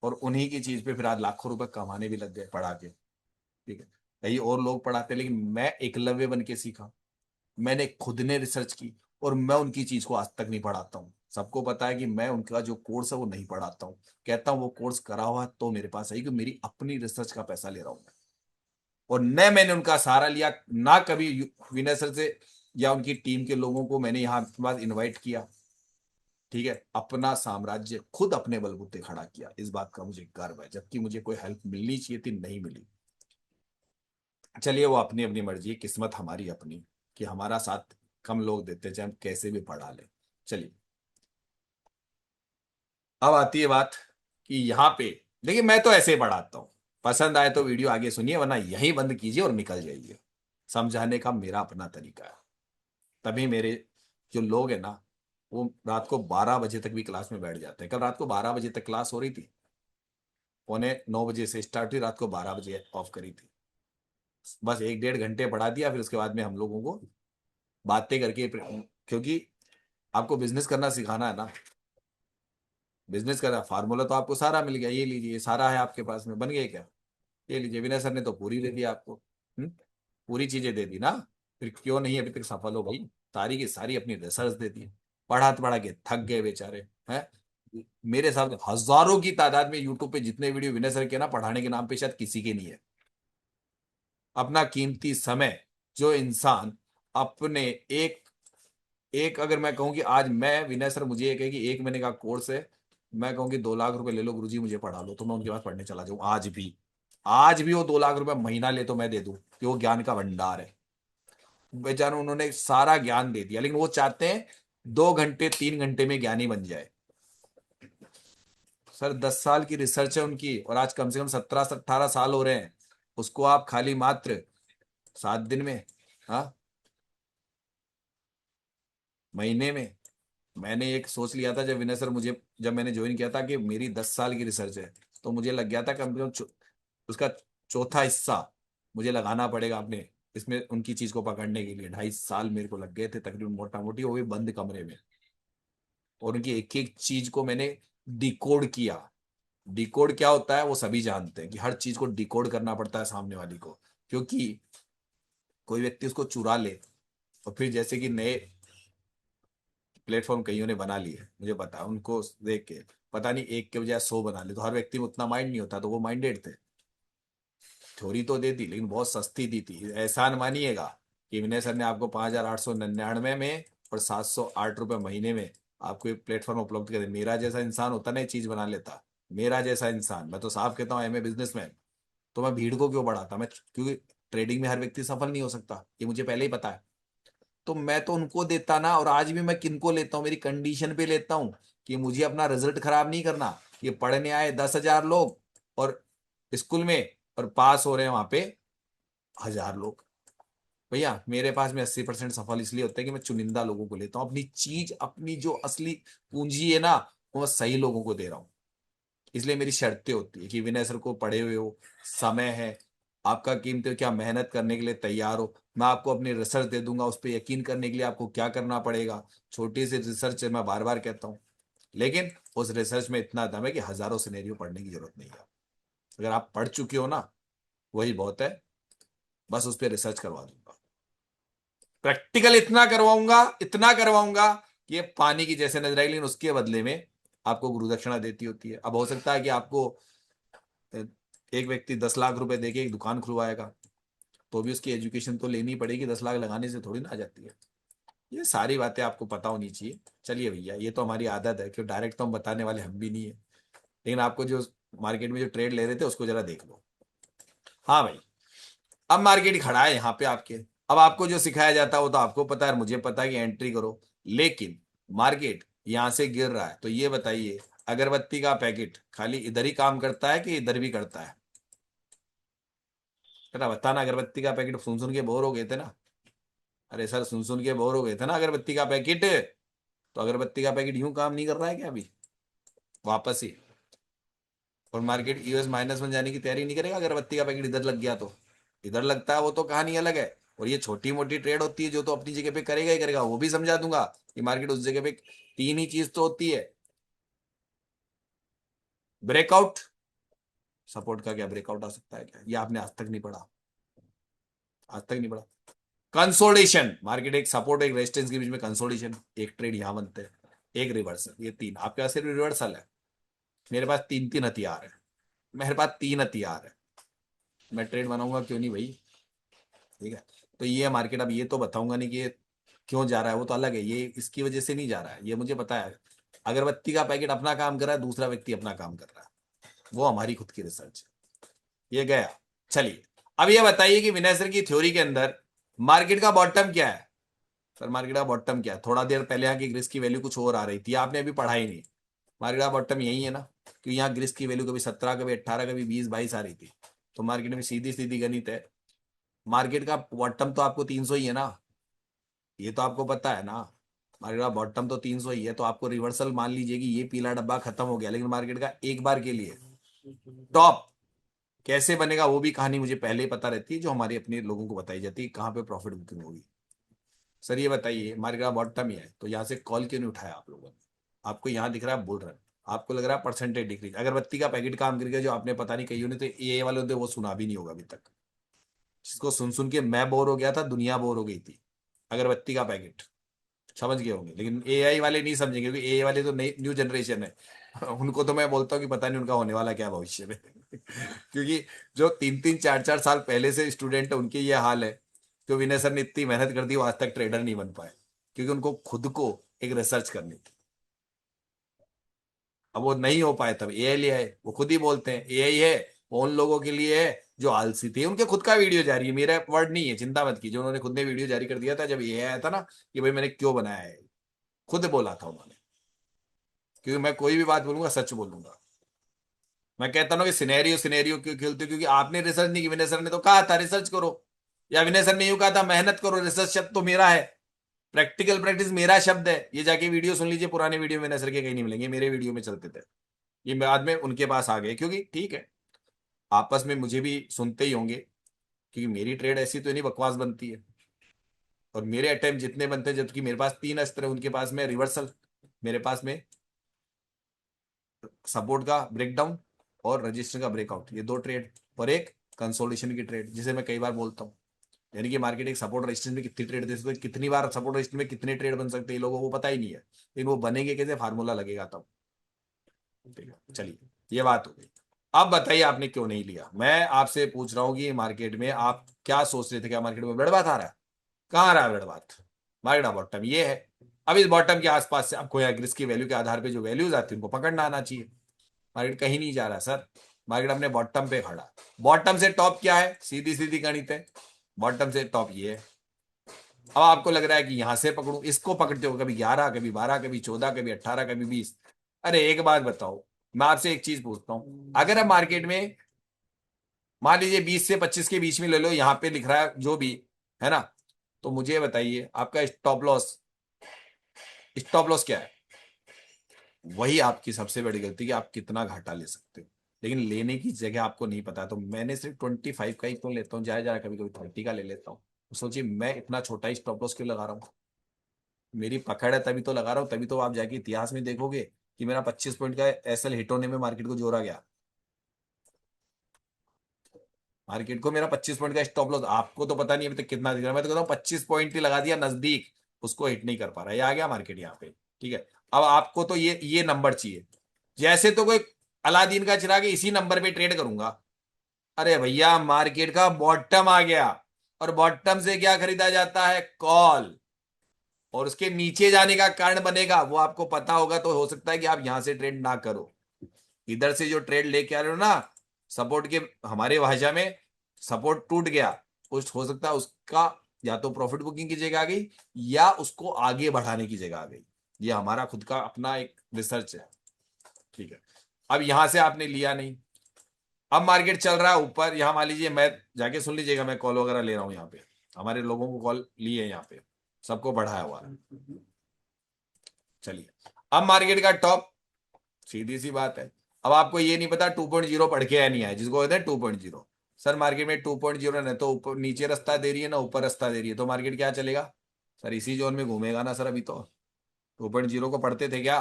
और उन्हीं की चीज पे फिर आज लाखों रुपए कमाने भी लग गए पढ़ा के, ठीक है। कई और लोग पढ़ाते, लेकिन मैं एकलव्य बन के सीखा, मैंने खुद ने रिसर्च की, और मैं उनकी चीज को आज तक नहीं पढ़ाता हूँ। सबको पता है कि मैं उनका जो कोर्स है वो नहीं पढ़ाता हूँ, कहता हूँ वो कोर्स करा हुआ है तो मेरे पास है, कि मेरी अपनी रिसर्च का पैसा ले रहा हूँ मैं। और न मैंने उनका सहारा लिया, ना कभी विनय सर से या उनकी टीम के लोगों को मैंने यहाँ आपके पास इनवाइट किया। ठीक है, अपना साम्राज्य खुद अपने बलबूते खड़ा किया, इस बात का मुझे गर्व है, जबकि मुझे कोई हेल्प मिलनी चाहिए थी, नहीं मिली। चलिए वो अपनी अपनी मर्जी, किस्मत हमारी अपनी कि हमारा साथ कम लोग देते, चाहे हम कैसे भी पढ़ा ले। चलिए, अब आती है बात कि यहाँ पे देखिए, मैं तो ऐसे ही पढ़ाता हूँ, पसंद आए तो वीडियो आगे सुनिए, वरना यहीं बंद कीजिए और निकल जाइए। समझाने का मेरा अपना तरीका है, तभी मेरे जो लोग हैं ना, वो रात को 12 बजे तक भी क्लास में बैठ जाते हैं। कल रात को 12 बजे तक क्लास हो रही थी, 9:45 से स्टार्ट हुई, रात को 12 बजे ऑफ करी थी। बस 1 डेढ़ घंटे पढ़ा दिया, फिर उसके बाद में हम लोगों को बातें करके, क्योंकि आपको बिजनेस करना सिखाना है ना, बिजनेस का फार्मूला तो आपको सारा मिल गया, ये लीजिए, ये सारा है आपके पास में, बन गए क्या? ये लीजिए, विनय सर ने तो पूरी दे दी आपको। पूरी चीजें दे दी ना, फिर क्यों नहीं अभी तक सफल हो भाई? सारी की सारी अपनी रिसर्च दे दी, पढ़ा के थक गए बेचारे हैं। मेरे साथ हजारों की तादाद में यूट्यूब पे जितने वीडियो विनय सर के ना, पढ़ाने के नाम पे शायद किसी के नहीं है। अपना कीमती समय जो इंसान अपने एक एक अगर मैं कहूँ कि आज मैं विनय सर मुझे ये कहे कि 1 महीने का कोर्स है, मैं कहूँ कि 2 लाख रुपए ले लो गुरुजी मुझे पढ़ा लो, तो मैं उनके पास पढ़ने चला जाऊँ आज भी। आज भी वो 2 लाख रुपए महीना ले तो मैं दे दूं, कि वो ज्ञान का भंडार है। बेचारे उन्होंने सारा ज्ञान दे दिया, लेकिन वो चाहते हैं 2 घंटे 3 घंटे में ज्ञानी बन जाए। सर 10 साल की रिसर्च है उनकी, और आज कम से कम 17 18 साल हो रहे हैं, उसको आप खाली मात्र 7 दिन में, हाँ, महीने में। मैंने एक सोच लिया था जब विनय सर मुझे, जब मैंने ज्वाइन किया था कि मेरी 10 साल की रिसर्च है, तो मुझे लग गया था कम से कम उसका चौथा हिस्सा मुझे लगाना पड़ेगा अपने इसमें, उनकी चीज को पकड़ने के लिए 2.5 साल मेरे को लग गए थे तकरीबन, मोटा मोटी, वो भी बंद कमरे में। और उनकी एक एक चीज को मैंने डिकोड किया। डिकोड क्या होता है वो सभी जानते हैं, कि हर चीज को डिकोड करना पड़ता है सामने वाली को, क्योंकि कोई व्यक्ति उसको चुरा ले, और फिर जैसे कि नए प्लेटफॉर्म कईयों ने बना लिए, मुझे पता है, उनको देख के पता नहीं एक के बजाय 100 बना ले, तो हर व्यक्ति में उतना माइंड नहीं होता, तो वो माइंडेड थे। थ्योरी तो दे दी, लेकिन बहुत सस्ती दी थी। एहसान मानिएगा कि विनय सर ने आपको 5,899 में और 708 रुपये महीने में आपको एक प्लेटफॉर्म उपलब्ध करे। मेरा जैसा इंसान होता ना, ये चीज बना लेता। मेरा जैसा इंसान, मैं तो साफ कहता हूँ, एमए बिजनेसमैन, तो मैं भीड़ को क्यों बढ़ाता मैं, क्योंकि ट्रेडिंग में हर व्यक्ति सफल नहीं हो सकता, ये मुझे पहले ही पता है। तो मैं तो उनको देता ना, और आज भी मैं किनको लेता हूँ, मेरी कंडीशन पे लेता हूँ कि मुझे अपना रिजल्ट खराब नहीं करना। ये पढ़ने आए 10,000 लोग, और स्कूल में, और पास हो रहे हैं वहां पे 1,000 लोग। भैया मेरे पास में 80% सफल इसलिए होते हैं कि मैं चुनिंदा लोगों को लेता हूँ, अपनी चीज, अपनी जो असली पूंजी है ना, वो मैं सही लोगों को दे रहा हूँ। इसलिए मेरी शर्तें होती है कि विनय सर को पढ़े हुए हो, समय है आपका कीमती हो, क्या मेहनत करने के लिए तैयार हो, मैं आपको अपनी रिसर्च दे दूंगा, उस पर यकीन करने के लिए आपको क्या करना पड़ेगा। छोटी सी रिसर्च है, मैं बार बार कहता हूँ, लेकिन उस रिसर्च में इतना दम है कि हजारों सिनेरियो पढ़ने की जरूरत नहीं है। अगर आप पढ़ चुके हो ना, वही बहुत है, बस उस पर रिसर्च करवा दूंगा। प्रैक्टिकल इतना करवाऊंगा कि ये पानी की जैसे नजर आएगी, लेकिन उसके बदले में आपको गुरु दक्षिणा देती होती है। अब हो सकता है कि आपको एक व्यक्ति 10 लाख रुपए देके एक दुकान खुलवाएगा, तो भी उसकी एजुकेशन तो लेनी पड़ेगी, 10 लाख लगाने से थोड़ी ना आ जाती है। ये सारी बातें आपको पता होनी चाहिए। चलिए भैया, ये तो हमारी आदत है कि डायरेक्ट तो हम बताने वाले हम भी नहीं है, लेकिन आपको जो मार्केट में जो ट्रेड ले रहे थे उसको जरा देख लो। हाँ भाई, अब मार्केट खड़ा है यहाँ पे आपके, अब आपको जो सिखाया जाता है वो तो आपको पता है, मुझे पता है कि एंट्री करो, लेकिन मार्केट यहाँ से गिर रहा है, तो ये बताइए, अगरबत्ती का पैकेट खाली इधर ही काम करता है कि इधर भी करता है? बेटा बताना, अगरबत्ती का पैकेट सुन सुन के बोर हो गए थे ना? अरे सर सुन सुन के बोर हो गए थे ना अगरबत्ती का पैकेट? तो अगरबत्ती का पैकेट यूं काम नहीं कर रहा है क्या अभी? वापस ही, और मार्केट US-1 जाने की तैयारी नहीं करेगा अगरबत्ती का पैकेट इधर लग गया तो? इधर लगता है वो तो कहानी अलग है, और ये छोटी मोटी ट्रेड होती है जो तो अपनी जगह पे करेगा ही करेगा, वो भी समझा दूंगा कि मार्केट उस जगह पे तीन ही चीज तो होती है। ब्रेकआउट, सपोर्ट का क्या ब्रेकआउट आ सकता है क्या? ये आपने आज तक नहीं पढ़ा? आज तक नहीं पढ़ा? कंसोलिडेशन, मार्केट एक सपोर्ट एक रेजिस्टेंस के बीच में कंसोलिडेशन, एक ट्रेड यहां बनते हैं, एक रिवर्सल, ये तीन। आपके पास सिर्फ रिवर्सल है, मेरे पास तीन तीन हथियार है, मेरे पास तीन हथियार है। मैं ट्रेड बनाऊंगा क्यों नहीं भाई। ठीक है, तो ये है मार्केट। अब ये तो बताऊंगा नहीं कि ये क्यों जा रहा है, वो तो अलग है, ये इसकी वजह से नहीं जा रहा है, ये मुझे पता है। अगरबत्ती का पैकेट अपना काम कर रहा है, दूसरा व्यक्ति अपना काम कर रहा है, वो हमारी खुद की रिसर्च है। ये गया। चलिए, अब ये बताइए कि विनय सर की थ्योरी के अंदर मार्केट का बॉटम क्या है। सर मार्केट का बॉटम क्या है, थोड़ा देर पहले यहाँ की ग्रिस की वैल्यू कुछ और आ रही थी, आपने अभी पढ़ा ही नहीं। मार्केट का बॉटम यही है ना, कि यहाँ ग्रिस की वैल्यू कभी 17, कभी 18, कभी 20, 22 आ रही थी। तो मार्केट में सीधी सीधी गणित है, मार्केट का बॉटम तो आपको 300 ही है ना, ये तो आपको पता है ना। मार्केट का बॉटम तो 300 ही है, तो आपको रिवर्सल मान लीजिए कि ये पीला डब्बा खत्म हो गया, लेकिन मार्केट का एक बार के लिए टॉप कैसे बनेगा वो भी कहानी मुझे पहले ही पता रहती है, जो हमारे अपने लोगों को बताई जाती है कहाँ पे प्रॉफिट बुकिंग होगी। सर ये बताइए, मार्केट का बॉटम ही है तो यहाँ से कॉल क्यों नहीं उठाया आप लोगों ने। आपको यहाँ दिख रहा है बुल रन, आपको लग रहा है परसेंटेज डिक्रीज। अगरबत्ती का पैकेट काम करके जो आपने पता नहीं कही, तो ए वाले होते वो सुना भी नहीं होगा अभी तक, जिसको सुन सुन के मैं बोर हो गया था, दुनिया बोर हो गई थी। अगरबत्ती का पैकेट समझ गए होंगे, लेकिन एआई वाले नहीं समझेंगे, क्योंकि एआई वाले तो नई न्यू जनरेशन है। उनको तो मैं बोलता हूँ कि पता नहीं उनका होने वाला क्या भविष्य में। क्योंकि जो 3-3, 4-4 साल पहले से स्टूडेंट है उनके ये हाल है। जो विनय सर ने इतनी मेहनत कर दी, वो आज तक ट्रेडर नहीं बन पाए, क्योंकि उनको खुद को एक रिसर्च करनी थी। अब वो नहीं हो पाए, तब एआई ले आए। वो खुद ही बोलते हैं एआई है वो उन लोगों के लिए है जो आलसी थे। उनके खुद का वीडियो जारी है, मेरा वर्ड नहीं है, चिंता मत कीजिए। उन्होंने खुद ने वीडियो जारी कर दिया था जब ये आया था ना, कि भाई मैंने क्यों बनाया है, खुद बोला था उन्होंने। क्योंकि मैं कोई भी बात बोलूंगा सच बोलूंगा। मैं कहता हूँ कि सिनेरियो सिनेरियो क्यों खेलते हो? क्योंकि आपने रिसर्च नहीं की, विनय सर ने तो कहा था रिसर्च करो, या विनय सर ने यूं कहा था मेहनत करो। रिसर्च शब्द तो मेरा है, प्रैक्टिकल प्रैक्टिस मेरा शब्द है। ये जाके वीडियो सुन लीजिए, पुराने वीडियो विनय सर के कहीं नहीं मिलेंगे, मेरे वीडियो में चलते थे। ये बाद में उनके पास आ गए, क्योंकि ठीक है आपस में मुझे भी सुनते ही होंगे, क्योंकि मेरी ट्रेड ऐसी तो नहीं बकवास बनती है। और मेरे अटेम्प्ट जितने बनते हैं, जबकि मेरे पास 3 अस्त्र है, उनके पास में रिवर्सल, मेरे पास में सपोर्ट का ब्रेकडाउन और रजिस्टर का ब्रेकआउट, ये 2 ट्रेड, और एक कंसोलिडेशन की ट्रेड, जिसे मैं कई बार बोलता हूँ। यानी कि मार्केट एक सपोर्ट रेजिस्टेंस में कितनी ट्रेड दे सकते हैं, कितनी बार सपोर्ट रेजिस्टेंस में कितने ट्रेड बन सकते हैं, लोगों को पता ही नहीं है। लेकिन वो बनेंगे कैसे, फार्मूला लगेगा तब। ठीक है, चलिए ये बात हो गई। अब बताइए आपने क्यों नहीं लिया। मैं आपसे पूछ रहा हूँ कि मार्केट में आप क्या सोच रहे थे, क्या मार्केट में बर्बाद आ रहा है? कहाँ आ रहा है बर्बाद? मार्केट बॉटम ये है। अब इस बॉटम के आसपास से आपको ग्रिस की वैल्यू के आधार पे जो वैल्यूज आती है उनको पकड़ना आना चाहिए। मार्केट कहीं नहीं जा रहा सर, मार्केट अपने बॉटम पे खड़ा। बॉटम से टॉप क्या है, सीधी सीधी गणित है। बॉटम से टॉप ये है। अब आपको लग रहा है कि यहां से पकड़ू, इसको पकड़ते हो कभी 11, कभी 12, कभी 14, कभी 18, कभी 20। अरे एक बात बताओ, मैं आपसे एक चीज पूछता हूं, अगर आप मार्केट में मान लीजिए 20 से 25 के बीच में ले लो, यहाँ पे लिख रहा है जो भी है ना, तो मुझे बताइए आपका स्टॉप लॉस क्या है? वही आपकी सबसे बड़ी गलती कि आप कितना घाटा ले सकते हो, लेकिन लेने की जगह आपको नहीं पता। तो मैंने सिर्फ 25 का ही क्यों लेता हूँ, जाए जाए कभी कभी 30 का ले लेता हूँ। तो सोचिए मैं इतना छोटा ही स्टॉप लॉस क्यों लगा रहा हूँ। मेरी पकड़ है तभी तो लगा रहा हूँ, तभी तो आप जाके इतिहास में देखोगे कि मेरा 25 पॉइंट का एसएल हिट होने में मार्केट को जोड़ा गया। मार्केट को मेरा 25 पॉइंट का स्टॉप लॉस, आपको तो पता नहीं अभी तक कितना दिख रहा है, मैं तो कहता हूँ 25 पॉइंट ही लगा दिया नजदीक, उसको हिट नहीं कर पा रहा, ये आ गया मार्केट यहाँ पे। ठीक है, अब आपको तो ये नंबर चाहिए, जैसे तो कोई अलादीन का चिराग है, इसी नंबर पे ट्रेड करूंगा। अरे भैया मार्केट का बॉटम आ गया, और बॉटम से क्या खरीदा जाता है, कॉल। और उसके नीचे जाने का कारण बनेगा वो आपको पता होगा, तो हो सकता है कि आप यहां से ट्रेड ना करो। इधर से जो ट्रेड लेके आ रहे हो ना, सपोर्ट के, हमारे भाषा में सपोर्ट टूट गया, कुछ हो सकता है उसका या तो प्रॉफिट बुकिंग की जगह आ गई, या उसको आगे बढ़ाने की जगह आ गई। ये हमारा खुद का अपना एक रिसर्च है। ठीक है, अब यहां से आपने लिया नहीं, अब मार्केट चल रहा है ऊपर। यहां मान लीजिए, मैं जाके सुन लीजिएगा, मैं कॉल वगैरह ले रहा हूं यहाँ पे, हमारे लोगों को कॉल लिए यहाँ पे, सबको बढ़ाया हुआ है। चलिए, अब मार्केट का टॉप, सीधी सी बात है। अब आपको ये नहीं पता 2.0 पढ़ के या नहीं आया, जिसको कहते हैं 2.0। सर मार्केट में 2.0 न तो ऊपर नीचे रास्ता दे रही है ना ऊपर रास्ता दे रही है, तो मार्केट क्या चलेगा? सर इसी जोन में घूमेगा ना सर। अभी तो 2.0 को पढ़ते थे क्या?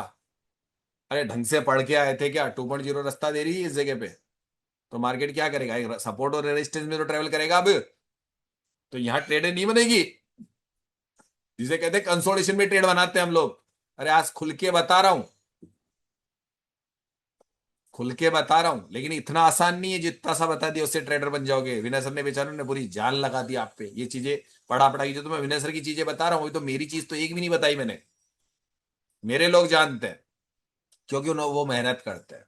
अरे ढंग से पढ़ के आए थे क्या? 2.0 रास्ता दे रही है इस जगह पे, तो मार्केट क्या करेगा, सपोर्ट और रेजिस्टेंस में तो ट्रेवल करेगा। अब तो यहाँ ट्रेड नहीं बनेगी, जिसे कहते हैं कंसोलिडेशन में ट्रेड बनाते हैं हम लोग। अरे आज खुल के बता रहा हूं, खुल के बता रहा हूं, लेकिन इतना आसान नहीं है। जितना सा बता दिया उससे ट्रेडर बन जाओगे। विनय सर ने बेचारों ने पूरी जान लगा दी आप पे। ये चीजें पढ़ा पढ़ाई जो तो मैं विनय सर की चीजें बता रहा हूँ, वही तो मेरी चीज तो एक भी नहीं बताई मैंने। मेरे लोग जानते हैं, क्योंकि वो मेहनत करते हैं।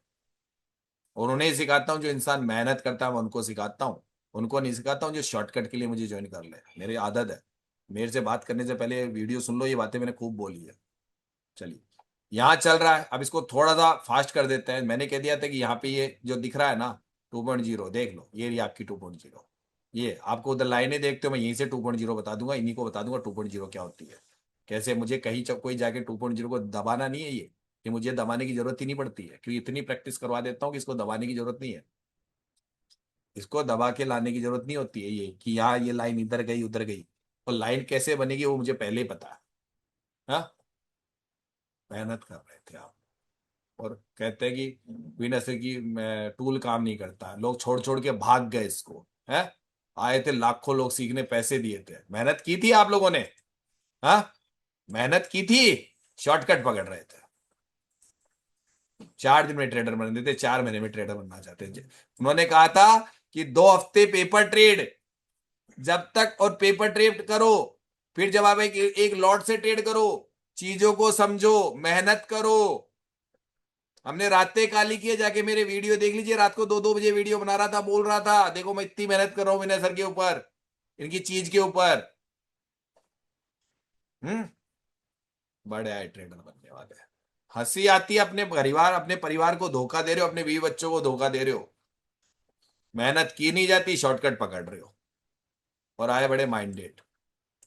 और उन्हें ही सिखाता हूँ, जो इंसान मेहनत करता है मैं उनको सिखाता हूँ। उनको नहीं सिखाता हूँ जो शॉर्टकट के लिए मुझे ज्वाइन कर ले। मेरी आदत है, मेरे से बात करने से पहले वीडियो सुन लो, ये बातें मैंने खूब बोली है। चलिए, यहाँ चल रहा है, अब इसको थोड़ा सा फास्ट कर देते हैं। मैंने कह दिया था कि यहाँ पे ये जो दिख रहा है ना 2.0, देख लो, ये रही आपकी 2.0। ये आपको उधर लाइनें देखते हो, मैं यहीं से 2.0 बता दूंगा, इन्हीं को बता दूंगा 2.0 क्या होती है। कैसे मुझे कहीं कोई जाके 2.0 को दबाना नहीं है ये, कि मुझे दबाने की जरूरत ही नहीं पड़ती है, क्योंकि इतनी प्रैक्टिस करवा देता हूँ कि इसको दबाने की जरूरत नहीं है। इसको दबा के लाने की जरूरत नहीं होती है, ये कि यहाँ ये लाइन इधर गई उधर गई। और लाइन कैसे बनेगी वो मुझे पहले ही पता है। हाँ, मेहनत कर रहे थे आप। और कहते हैं कि बिना से कि मैं टूल काम नहीं करता, लोग छोड़ छोड़ के भाग गए इसको। है, आए थे लाखों लोग सीखने, पैसे दिए थे, मेहनत की थी आप लोगों ने। हाँ, मेहनत की थी, शॉर्टकट पकड़ रहे थे। 4 दिन में ट्रेडर बन देते, 4 महीने में ट्रेडर बनना चाहते थे। उन्होंने कहा था कि 2 हफ्ते पेपर ट्रेड, जब तक और पेपर ट्रेड करो, फिर जब आप एक लॉट से ट्रेड करो, चीजों को समझो, मेहनत करो। हमने रातें काली की है, जाके मेरे वीडियो देख लीजिए। रात को 2-2 बजे वीडियो बना रहा था, बोल रहा था देखो मैं इतनी मेहनत कर रहा हूं विनय सर के ऊपर, इनकी चीज के ऊपर। हम्म, बड़े आए ट्रेडर बनने वाले। हंसी आती है, अपने परिवार को धोखा दे रहे हो, अपने बीवी बच्चों को धोखा दे रहे हो। मेहनत की नहीं जाती, शॉर्टकट पकड़ रहे हो। और आए बड़े माइंडेड।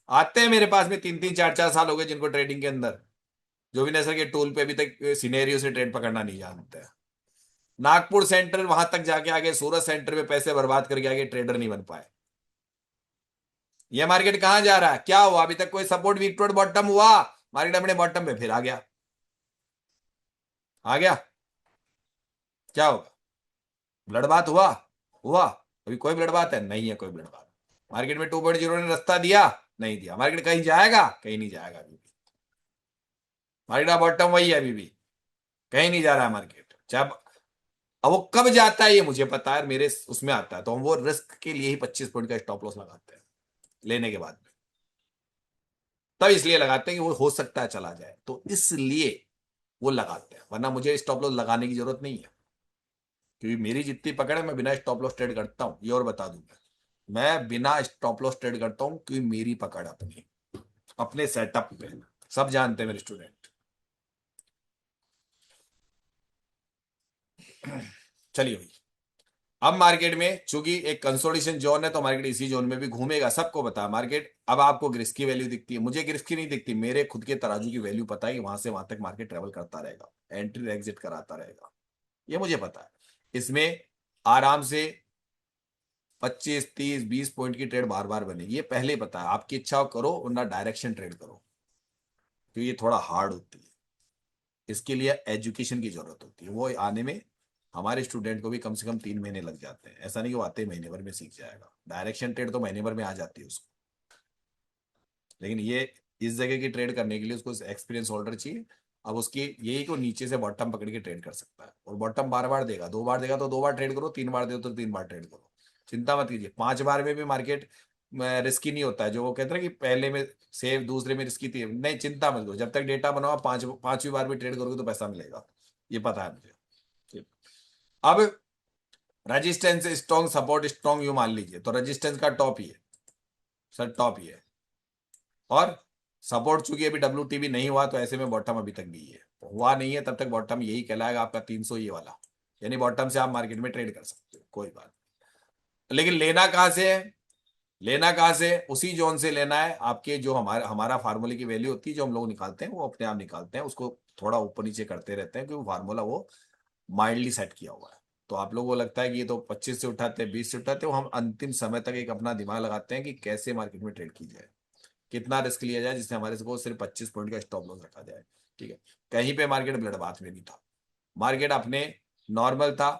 आते हैं मेरे पास में 3-3 4-4 साल हो गए जिनको ट्रेडिंग के अंदर, जो विनय सर के टूल पे अभी तक सिनेरियो से ट्रेड पकड़ना नहीं जानते हैं। नागपुर सेंटर वहां तक जाके आगे, सूरत सेंटर में पैसे बर्बाद करके आगे ट्रेडर नहीं बन पाए। ये मार्केट कहां जा रहा है, क्या हुआ? अभी तक कोई सपोर्ट विकटोर बॉटम हुआ? मार्केट अपने बॉटम पे फिर आ गया। आ गया, क्या होगा? ब्लड बात हुआ? हुआ? अभी कोई ब्लड बात है नहीं है, कोई ब्लड बात। मार्केट में 2.0 ने रास्ता दिया? नहीं दिया। मार्केट कहीं जाएगा? कहीं नहीं जाएगा अभी भी। मार्केट का बॉटम वही है अभी भी, कहीं नहीं जा रहा है मार्केट। जब अब वो कब जाता है ये मुझे पता है, मेरे उसमें आता है, तो हम वो रिस्क के लिए ही 25 पॉइंट का स्टॉप लॉस लगाते हैं लेने के बाद में। तब इसलिए लगाते हैं कि वो हो सकता है चला जाए, तो इसलिए वो लगाते हैं, वरना मुझे स्टॉप लॉस लगाने की जरूरत नहीं है। क्योंकि मेरी जितनी पकड़ है, मैं बिना स्टॉप लॉस ट्रेड करता हूं, ये और बता दूं मैं बिना स्टॉप लॉस ट्रेड करता हूं, क्योंकि मेरी पकड़ अपनी, अपने सेटअप पे। सब जानते हैं मेरे स्टूडेंट। चलिए भाई, अब मार्केट में चूंकि एक कंसोलिडेशन जोन है, तो मार्केट इसी जोन में भी घूमेगा, सबको पता है मार्केट। अब आपको ग्रिस्क की वैल्यू दिखती है, मुझे ग्रिस्क की नहीं दिखती, मेरे खुद के तराजू की वैल्यू पता है कि वहां से वहां तक मार्केट ट्रेवल करता रहेगा, एंट्री एग्जिट कराता रहेगा, ये मुझे पता है। इसमें आराम से 25 30 20 पॉइंट की ट्रेड बार बार बनेगी, ये पहले ही पता है। आपकी इच्छा हो करो, वरना डायरेक्शन ट्रेड करो, क्योंकि ये थोड़ा हार्ड होती है। इसके लिए एजुकेशन की जरूरत होती है, वो आने में हमारे स्टूडेंट को भी कम से कम 3 महीने लग जाते हैं। ऐसा नहीं कि वो आते ही महीने भर में सीख जाएगा, डायरेक्शन ट्रेड तो महीने भर में आ जाती है उसको। लेकिन ये इस जगह की ट्रेड करने के लिए उसको एक्सपीरियंस होल्डर चाहिए। अब उसकी यही को नीचे से बॉटम पकड़ के ट्रेड कर सकता है, और बॉटम बार बार देगा, 2 बार देगा तो 2 बार ट्रेड करो, 3 बार दे तो 3 बार ट्रेड करो। चिंता मत कीजिए, 5 बार में भी मार्केट रिस्की नहीं होता है। जो वो कहते हैं कि पहले में सेफ, दूसरे में रिस्की थी, नहीं, चिंता मत करो, जब तक डेटा बनाओ, 5वीं बार भी ट्रेड करोगे तो पैसा मिलेगा, ये पता है मुझे। ठीक। अब resistance strong, support strong, you मान लीजिए, तो रेजिस्टेंस का टॉप ही है सर, टॉप ही है। और सपोर्ट चूंकि अभी WTB नहीं हुआ, तो ऐसे में बॉटम अभी तक भी है, हुआ नहीं है, तब तक बॉटम यही कहलाएगा आपका 300 ये वाला। यानी बॉटम से आप मार्केट में ट्रेड कर सकते हो, कोई बात नहीं। लेकिन लेना कहां से है? लेना कहां से? उसी जोन से लेना है आपके, जो हमारा हमारा फार्मूले की वैल्यू होती है, जो हम लोग निकालते हैं, वो अपने आप निकालते हैं, उसको थोड़ा ऊपर नीचे करते रहते हैं, क्योंकि फार्मूला वो माइंडली सेट किया हुआ है। तो आप लोगों को लगता है कि ये तो 25 से उठाते हैं, 20 से उठाते हैं, वो हम अंतिम समय तक एक अपना दिमाग लगाते हैं कि कैसे मार्केट में ट्रेड की जाए, कितना रिस्क लिया जाए, जिससे हमारे को सिर्फ 25 पॉइंट का स्टॉप लॉस रखा जाए। ठीक है, कहीं पे मार्केट ब्लड बात में नहीं था, मार्केट अपने नॉर्मल था,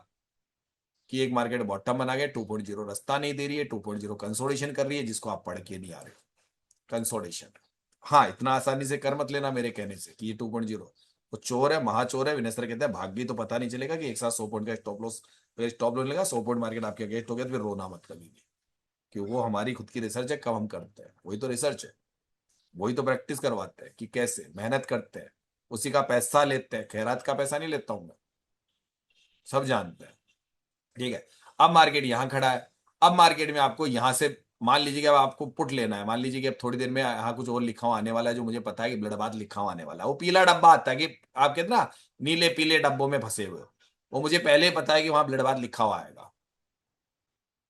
कि एक मार्केट बॉटम बना गया, 2.0 रास्ता नहीं दे रही है, 2.0 कंसोलिडेशन कर रही है, जिसको आप पढ़ के नहीं आ रहे हो। कंसोलिडेशन, हाँ, इतना आसानी से कर मत लेना मेरे कहने से कि ये 2.0, वो चोर है, महाचोर है। विनय सर कहते हैं भाग भी तो पता नहीं चलेगा कि एक साथ 100 पॉइंट का स्टॉप लॉस लेगा, 100 पॉइंट मार्केट आपके अगेंस्ट हो गया तो फिर रोना मत कभी भी। कि वो हमारी खुद की रिसर्च है, कब हम करते हैं, वही तो रिसर्च है, वही तो प्रैक्टिस करवाते हैं कि कैसे मेहनत करते हैं, उसी का पैसा लेते हैं, खैरात का पैसा नहीं लेता हूं मैं, सब जानते हैं। ठीक है। अब मार्केट यहां खड़ा है। अब मार्केट में आपको यहां से मान लीजिए कि अब आपको पुट लेना है, मान लीजिए कि अब थोड़ी देर में यहाँ कुछ और लिखा हुआ आने वाला है, जो मुझे पता है कि ब्लड बाथ लिखा हुआ आने वाला है। वो पीला डब्बा आता है कि आप कहते ना नीले पीले डब्बों में फंसे हुए, वो मुझे पहले ही पता है कि वहां ब्लड बाथ लिखा हुआ आएगा।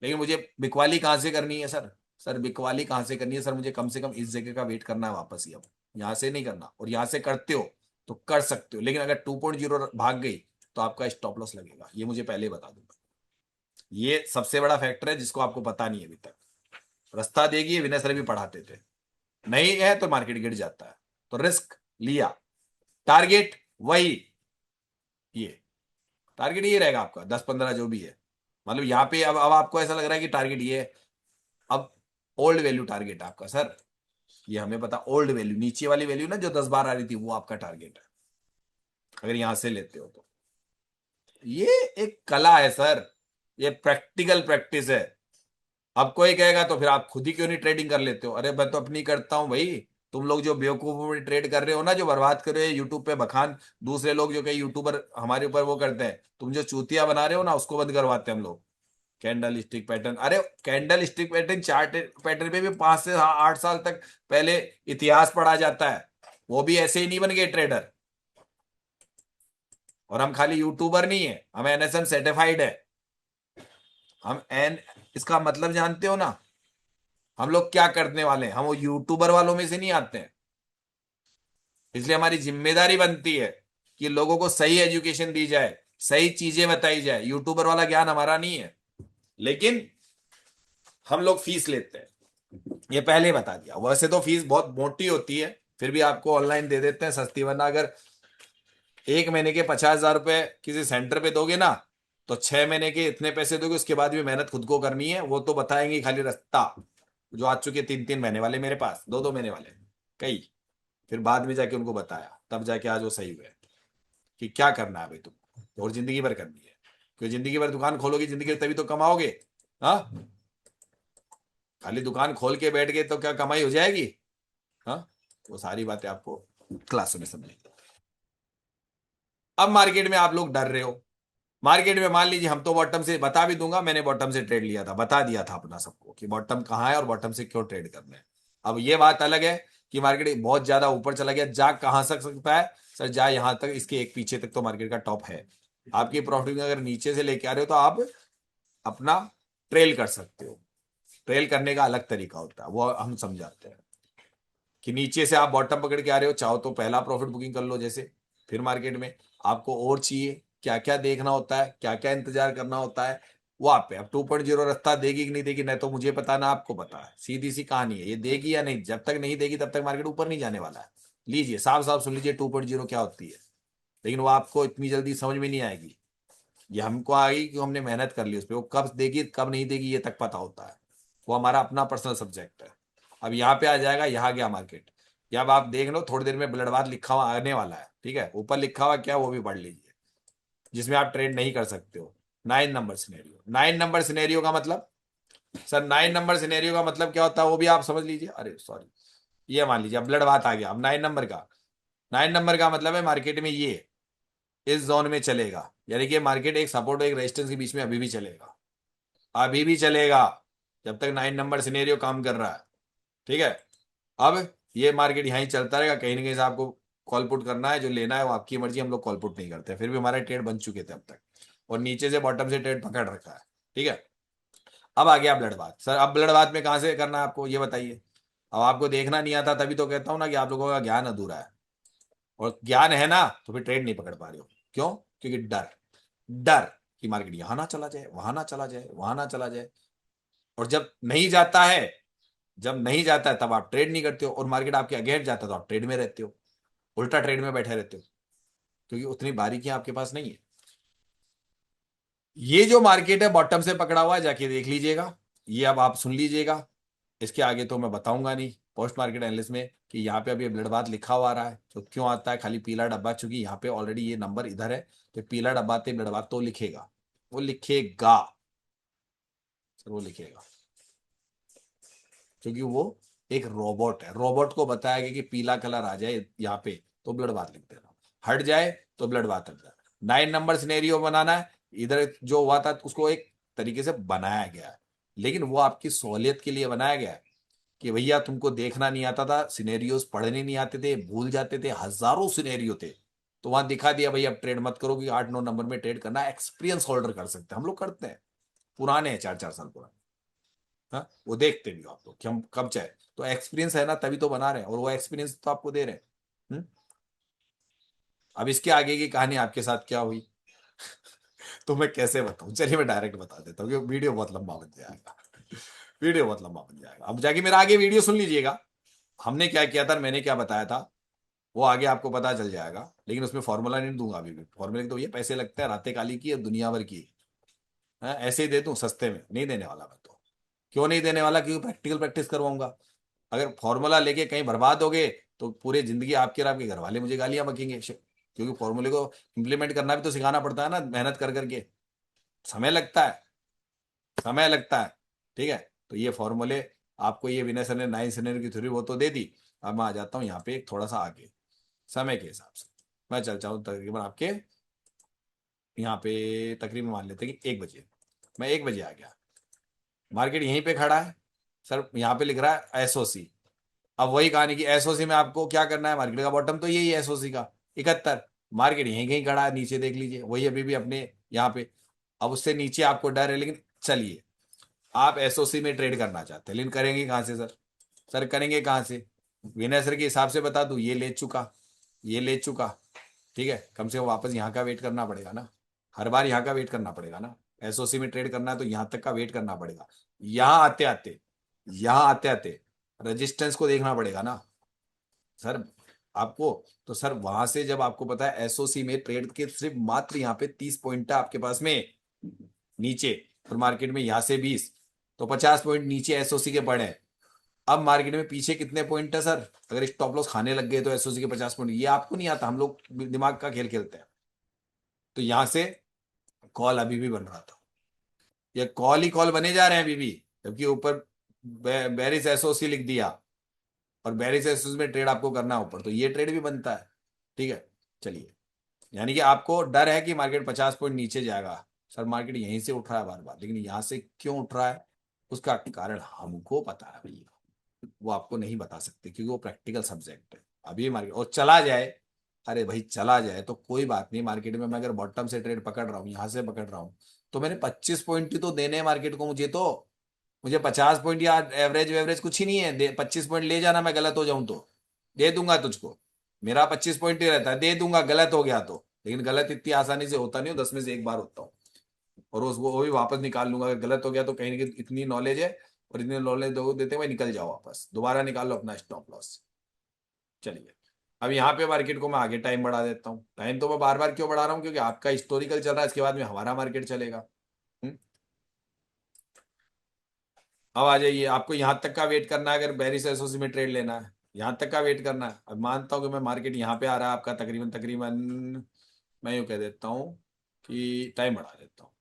लेकिन मुझे बिकवाली कहां से करनी है सर? सर बिकवाली कहां से करनी है सर? मुझे कम से कम इस जगह का वेट करना है वापस ही। अब यहां से नहीं करना, और यहां से करते हो तो कर सकते हो, लेकिन अगर 2.0 भाग गई तो आपका स्टॉप लॉस लगेगा, ये मुझे पहले ही बता दूंगा। ये सबसे बड़ा फैक्टर है जिसको आपको पता नहीं है अभी तक। रास्ता देगी, ये विनय सर भी पढ़ाते थे। नहीं है तो मार्केट गिर जाता है, तो रिस्क लिया। टारगेट वही, ये टारगेट ये रहेगा आपका 10-15 जो भी है। मतलब यहाँ पे अब आपको ऐसा लग रहा है कि टारगेट ये है। अब ओल्ड वैल्यू टारगेट आपका सर, ये हमें पता, ओल्ड वैल्यू नीचे वाली वैल्यू ना जो 10 बार आ रही थी, वो आपका टारगेट है अगर यहां से लेते हो तो। ये एक कला है सर, ये प्रैक्टिकल प्रैक्टिस है। अब कोई कहेगा तो फिर आप खुद ही क्यों नहीं ट्रेडिंग कर लेते हो? अरे मैं तो अपनी करता हूं भाई। तुम लोग जो बेवकूफों में ट्रेड कर रहे हो ना, जो बर्बाद कर रहे हो यूट्यूब पे बखान, दूसरे लोग जो कई यूट्यूबर हमारे ऊपर वो करते हैं, तुम जो चूतिया बना रहे हो ना, उसको बंद करवाते हैं हम लोग। कैंडल स्टिक पैटर्न, अरे candle stick pattern, chart pattern पे भी 5 से 8 साल तक पहले इतिहास पढ़ा जाता है। वो भी ऐसे ही नहीं बन गए ट्रेडर। और हम खाली यूट्यूबर नहीं है, हम एनएसएम सर्टिफाइड है। हम एन इसका मतलब जानते हो ना, हम लोग क्या करने वाले हैं? हम वो यूट्यूबर वालों में से नहीं आते हैं। इसलिए हमारी जिम्मेदारी बनती है कि लोगों को सही एजुकेशन दी जाए, सही चीजें बताई जाए। यूट्यूबर वाला ज्ञान हमारा नहीं है, लेकिन हम लोग फीस लेते हैं, ये पहले ही बता दिया। वैसे तो फीस बहुत मोटी होती है, फिर भी आपको ऑनलाइन दे देते हैं सस्ती। वरना अगर 1 महीने के 50,000 रुपए किसी सेंटर पे दोगे ना, तो 6 महीने के इतने पैसे दोगे, उसके बाद भी मेहनत खुद को करनी है। वो तो बताएंगे खाली रास्ता, जो आ चुके 3-3 महीने वाले मेरे पास, 2-2 महीने वाले कई। फिर बाद में जाके उनको बताया, तब जाके आज वो सही हुए कि क्या करना है भाई तुमको, और जिंदगी भर करनी है। क्योंकि जिंदगी भर दुकान खोलोगी, जिंदगी भर तभी तो कमाओगे। हाँ, खाली दुकान खोल के बैठ गए तो क्या कमाई हो जाएगी? हाँ, वो सारी बातें आपको क्लासों में समझेंगे। अब मार्केट में आप लोग डर रहे हो। मार्केट में मान लीजिए, हम तो बॉटम से बता भी दूंगा, मैंने बॉटम से ट्रेड लिया था, बता दिया था अपना सबको कि बॉटम कहाँ है और बॉटम से क्यों ट्रेड करना है। अब ये बात अलग है कि मार्केट बहुत ज्यादा ऊपर चला गया, जा कहां सकता है सर? जा यहां तक, इसके एक पीछे तक तो मार्केट का टॉप है। आपकी प्रॉफिट अगर नीचे से लेके आ रहे हो तो आप अपना ट्रेल कर सकते हो। ट्रेल करने का अलग तरीका होता है, वो हम समझाते हैं कि नीचे से आप बॉटम पकड़ के आ रहे हो, चाहो तो पहला प्रॉफिट बुकिंग कर लो जैसे। फिर मार्केट में आपको और चाहिए, क्या क्या देखना होता है, क्या क्या इंतजार करना होता है, वो आप पे। अब 2.0 रास्ता देगी कि नहीं देगी, नहीं तो मुझे पता ना आपको पता है। सीधी सी कहानी है, ये देगी या नहीं। जब तक नहीं देगी तब तक मार्केट ऊपर नहीं जाने वाला है। लीजिए साफ साफ सुन लीजिए 2.0 क्या होती है। लेकिन वो आपको इतनी जल्दी समझ में नहीं आएगी। ये हमको आएगी कि हमने मेहनत कर ली उस पर। वो कब देगी कब नहीं देगी ये तक पता होता है, वो हमारा अपना पर्सनल सब्जेक्ट है। अब यहाँ पे आ जाएगा, यहाँ गया मार्केट। या अब आप देख लो थोड़ी देर में ब्लडबाथ लिखा हुआ आने वाला है, ठीक है, ऊपर लिखा हुआ क्या है वो भी पढ़ लीजिए, जिसमें आप ट्रेड नहीं कर सकते हो। 9 नंबर सिनेरियो, 9 नंबर सिनेरियो का मतलब, सर 9 नंबर सिनेरियो का मतलब क्या होता है वो भी आप समझ लीजिए। अरे सॉरी, ये मान लीजिए अब ब्लडबाथ आ गया। अब 9 नंबर का, 9 नंबर का मतलब है मार्केट में ये इस जोन में चलेगा, यानी कि मार्केट एक सपोर्ट और एक रेजिस्टेंस के बीच में अभी भी चलेगा, अभी भी चलेगा, जब तक 9 नंबर सिनेरियो काम कर रहा है। ठीक है। अब ये मार्केट यहीं चलता रहेगा, कहीं ना कहीं से आपको कॉल पुट करना है, जो लेना है वो आपकी मर्जी। हम लोग कॉल पुट नहीं करते, फिर भी हमारे ट्रेड बन चुके थे अब तक, और नीचे से बॉटम से ट्रेड पकड़ रखा है। ठीक है। अब आ गया ब्लड बात। सर अब ब्लड बात में कहां से करना है आपको ये बताइए। अब आपको देखना नहीं आता, तभी तो कहता हूं ना कि आप लोगों का ज्ञान अधूरा है। और ज्ञान है ना तो फिर ट्रेड नहीं पकड़ पा रहे हो। क्यों? क्योंकि डर, डर कि मार्केट यहां ना चला जाए, वहां ना चला जाए, वहां ना चला जाए। और जब नहीं जाता है, जब नहीं जाता है तब आप ट्रेड नहीं करते हो, और मार्केट आपके अगेंस्ट जाता है तो आप ट्रेड में रहते हो, उल्टा ट्रेड में बैठे रहते हो, क्योंकि उतनी बारीकियां आपके पास नहीं है। ये जो मार्केट है बॉटम से पकड़ा हुआ है, जाके देख लीजिएगा। ये अब आप सुन लीजिएगा, इसके आगे तो मैं बताऊंगा नहीं पोस्ट मार्केट एनालिसिस में। कि यहाँ पे अभी ब्लड बाथ लिखा हुआ आ रहा है, तो क्यों आता है खाली पीला डब्बा, चूंकि यहाँ पे ऑलरेडी ये नंबर इधर है, तो पीला डब्बा आते ब्लड बाथ तो लिखेगा, वो लिखेगा सर, वो लिखेगा, क्योंकि वो एक रोबोट है। रोबोट को बताया गया कि पीला कलर आ जाए यहाँ पे तो ब्लड बाथ लिख देना, हट जाए तो ब्लड बाथ लिख देना। 9 नंबर सिनेरियो बनाना है, इधर जो हुआ था उसको एक तरीके से बनाया गया है, लेकिन वो आपकी सहूलियत के लिए बनाया गया है कि भैया तुमको देखना नहीं आता था, सिनेरियोस पढ़ने नहीं आते थे, भूल जाते थे, हजारों सिनेरियो थे, तो वहां दिखा दिया भैया अब ट्रेड मत करो कि 8-9 नंबर में ट्रेड करना, एक्सपीरियंस होल्डर कर सकते हैं, हम लोग करते हैं, पुराने हैं 4-4 साल पुराने। हाँ, वो देखते भी हो आप लोग कि हम कब चाहे, तो एक्सपीरियंस है ना, तभी तो बना रहे हैं, और वो एक्सपीरियंस तो आपको दे रहे हैं। अब इसके आगे की कहानी आपके साथ क्या हुई तो मैं कैसे बताऊं, चलिए मैं डायरेक्ट बता देता हूँ, क्योंकि वीडियो बहुत लंबा बन जाएगा वीडियो बहुत लंबा बन जाएगा, अब जाके मेरा आगे वीडियो सुन लीजिएगा, हमने क्या किया था, मैंने क्या बताया था, वो आगे आपको पता चल जाएगा, लेकिन उसमें फॉर्मूला नहीं दूंगा अभी भी, फॉर्मूले के तो ये पैसे लगते हैं, रातें काली की है दुनिया भर की है, ऐसे ही दे दूं सस्ते में, नहीं देने वाला मैं तो। क्यों नहीं देने वाला, क्योंकि प्रैक्टिकल प्रैक्टिस करवाऊंगा। अगर फॉर्मूला लेके कहीं बर्बाद हो गए तो पूरी जिंदगी आपके और आपके घर वाले मुझे गालियां बकेंगे, क्योंकि फॉर्मूले को इंप्लीमेंट करना भी तो सिखाना पड़ता है ना, मेहनत कर करके, समय लगता है, समय लगता है। ठीक है, तो ये फॉर्मूले आपको, ये विनय सर ने 9 सिनेरियो की थ्योरी वो तो दे दी, अब मैं आ जाता हूँ यहाँ पे एक थोड़ा सा आगे समय के हिसाब से, मैं चल जाऊँ तकरीबन आपके यहाँ पे, तकरीबन मान लेते हैं कि 1 बजे, मैं 1 बजे आ गया, मार्केट यहीं पे खड़ा है सर, यहाँ पे लिख रहा है एसओसी। अब वही कहानी की एसओसी में आपको क्या करना है, मार्केट का बॉटम तो यही है एसओसी का 71, मार्केट यहीं कहीं खड़ा है, नीचे देख लीजिए वही अभी भी अपने यहाँ पे, अब उससे नीचे आपको डर है, लेकिन चलिए आप एसओसी में ट्रेड करना चाहते हैं, लेकिन करेंगे कहाँ से सर, सर करेंगे कहाँ से, विनय सर के हिसाब से बता दूं, ये ले चुका, ये ले चुका, ठीक है, कम से कम वापस यहाँ का वेट करना पड़ेगा ना, हर बार यहाँ का वेट करना पड़ेगा ना, एसओसी में ट्रेड करना है तो यहाँ तक का वेट करना पड़ेगा, यहाँ आते आते, यहाँ आते आते रेजिस्टेंस को देखना पड़ेगा ना सर आपको। तो सर वहां से जब आपको पता है एसओसी में ट्रेड के सिर्फ मात्र यहाँ पे 30 पॉइंट है आपके पास में नीचे, और मार्केट में यहाँ से 20, तो 50 पॉइंट नीचे एसओसी के पड़े हैं। अब मार्केट में पीछे कितने पॉइंट है सर, अगर स्टॉप लॉस खाने लग गए तो एसओसी के 50 पॉइंट, ये आपको नहीं आता, हम लोग दिमाग का खेल खेलते हैं। तो यहां से कॉल अभी भी बन रहा था, ये कॉल ही कॉल बने जा रहे हैं अभी भी, जबकि ऊपर बेरिस एसओसी लिख दिया, और बेरिस एसओसी में ट्रेड आपको करना है ऊपर, तो ये ट्रेड भी बनता है। ठीक है, चलिए, यानी कि आपको डर है कि मार्केट 50 पॉइंट नीचे जाएगा, सर मार्केट यहीं से उठ रहा है बार बार, लेकिन यहां से क्यों उठ रहा है, उसका कारण हमको पता है भैया, वो आपको नहीं बता सकते, क्योंकि वो प्रैक्टिकल सब्जेक्ट है। अभी मार्केट और चला जाए, अरे भाई चला जाए तो कोई बात नहीं, मार्केट में मैं अगर बॉटम से ट्रेड पकड़ रहा हूँ, यहाँ से पकड़ रहा हूँ, तो मैंने 25 पॉइंट ही तो देने हैं मार्केट को, मुझे 50 पॉइंट या एवरेज वेवरेज कुछ ही नहीं है, दे 25 पॉइंट ले जाना, मैं गलत हो जाऊं तो दे दूंगा तुझको, मेरा 25 पॉइंट ही रहता है, दे दूंगा गलत हो गया तो, लेकिन गलत इतनी आसानी से होता नहीं हो, 10 में से एक बार होता हूँ, और उसको वो भी वापस निकाल लूंगा, अगर गलत हो गया तो कहीं ना कहीं इतनी नॉलेज है, और इतनी नॉलेज दो देते हुए निकल जाओ वापस, दोबारा निकाल लो अपना स्टॉप लॉस। चलिए, अब यहाँ पे मार्केट को मैं आगे टाइम बढ़ा देता हूँ, टाइम तो मैं बार बार क्यों बढ़ा रहा हूँ, क्योंकि आपका हिस्टोरिकल चल रहा है, इसके बाद में हमारा मार्केट चलेगा। हम्म? अब आ जाइए, आपको यहाँ तक का वेट करना है, अगर बेरिस एसोसी में ट्रेड लेना है, यहाँ तक का वेट करना है। अब मानता हूँ कि मैं मार्केट यहाँ पे आ रहा है आपका तकरीबन तकरीबन, मैं यूँ कह देता हूँ कि टाइम बढ़ा देता हूँ,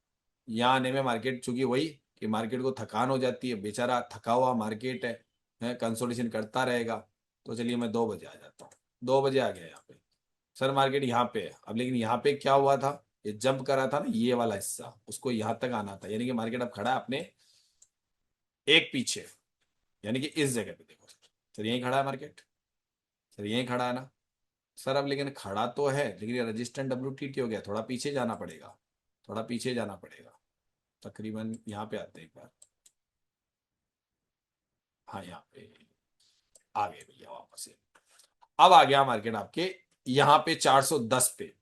यहाँ आने में मार्केट चूंकि वही कि मार्केट को थकान हो जाती है, बेचारा थका हुआ मार्केट है कंसोलिडेशन करता रहेगा, तो चलिए मैं 2 बजे आ जाता हूँ, 2 बजे आ गया यहाँ पे, सर मार्केट यहाँ पे है अब, लेकिन यहाँ पे क्या हुआ था, ये जंप करा था ना ये वाला हिस्सा, उसको यहाँ तक आना था, यानी कि मार्केट अब खड़ा है अपने एक पीछे, यानी कि इस जगह पे देखो सर यहीं खड़ा है मार्केट, सर यहीं खड़ा है ना सर, अब लेकिन खड़ा तो है, लेकिन ये रजिस्टेंट WTT हो गया, थोड़ा पीछे जाना पड़ेगा, थोड़ा पीछे जाना पड़ेगा, तकरीबन यहाँ पे आते हैं एक बार, हाँ यहाँ पे आ गए भैया वापस से, अब आ गया मार्केट आपके यहाँ पे 410 पे,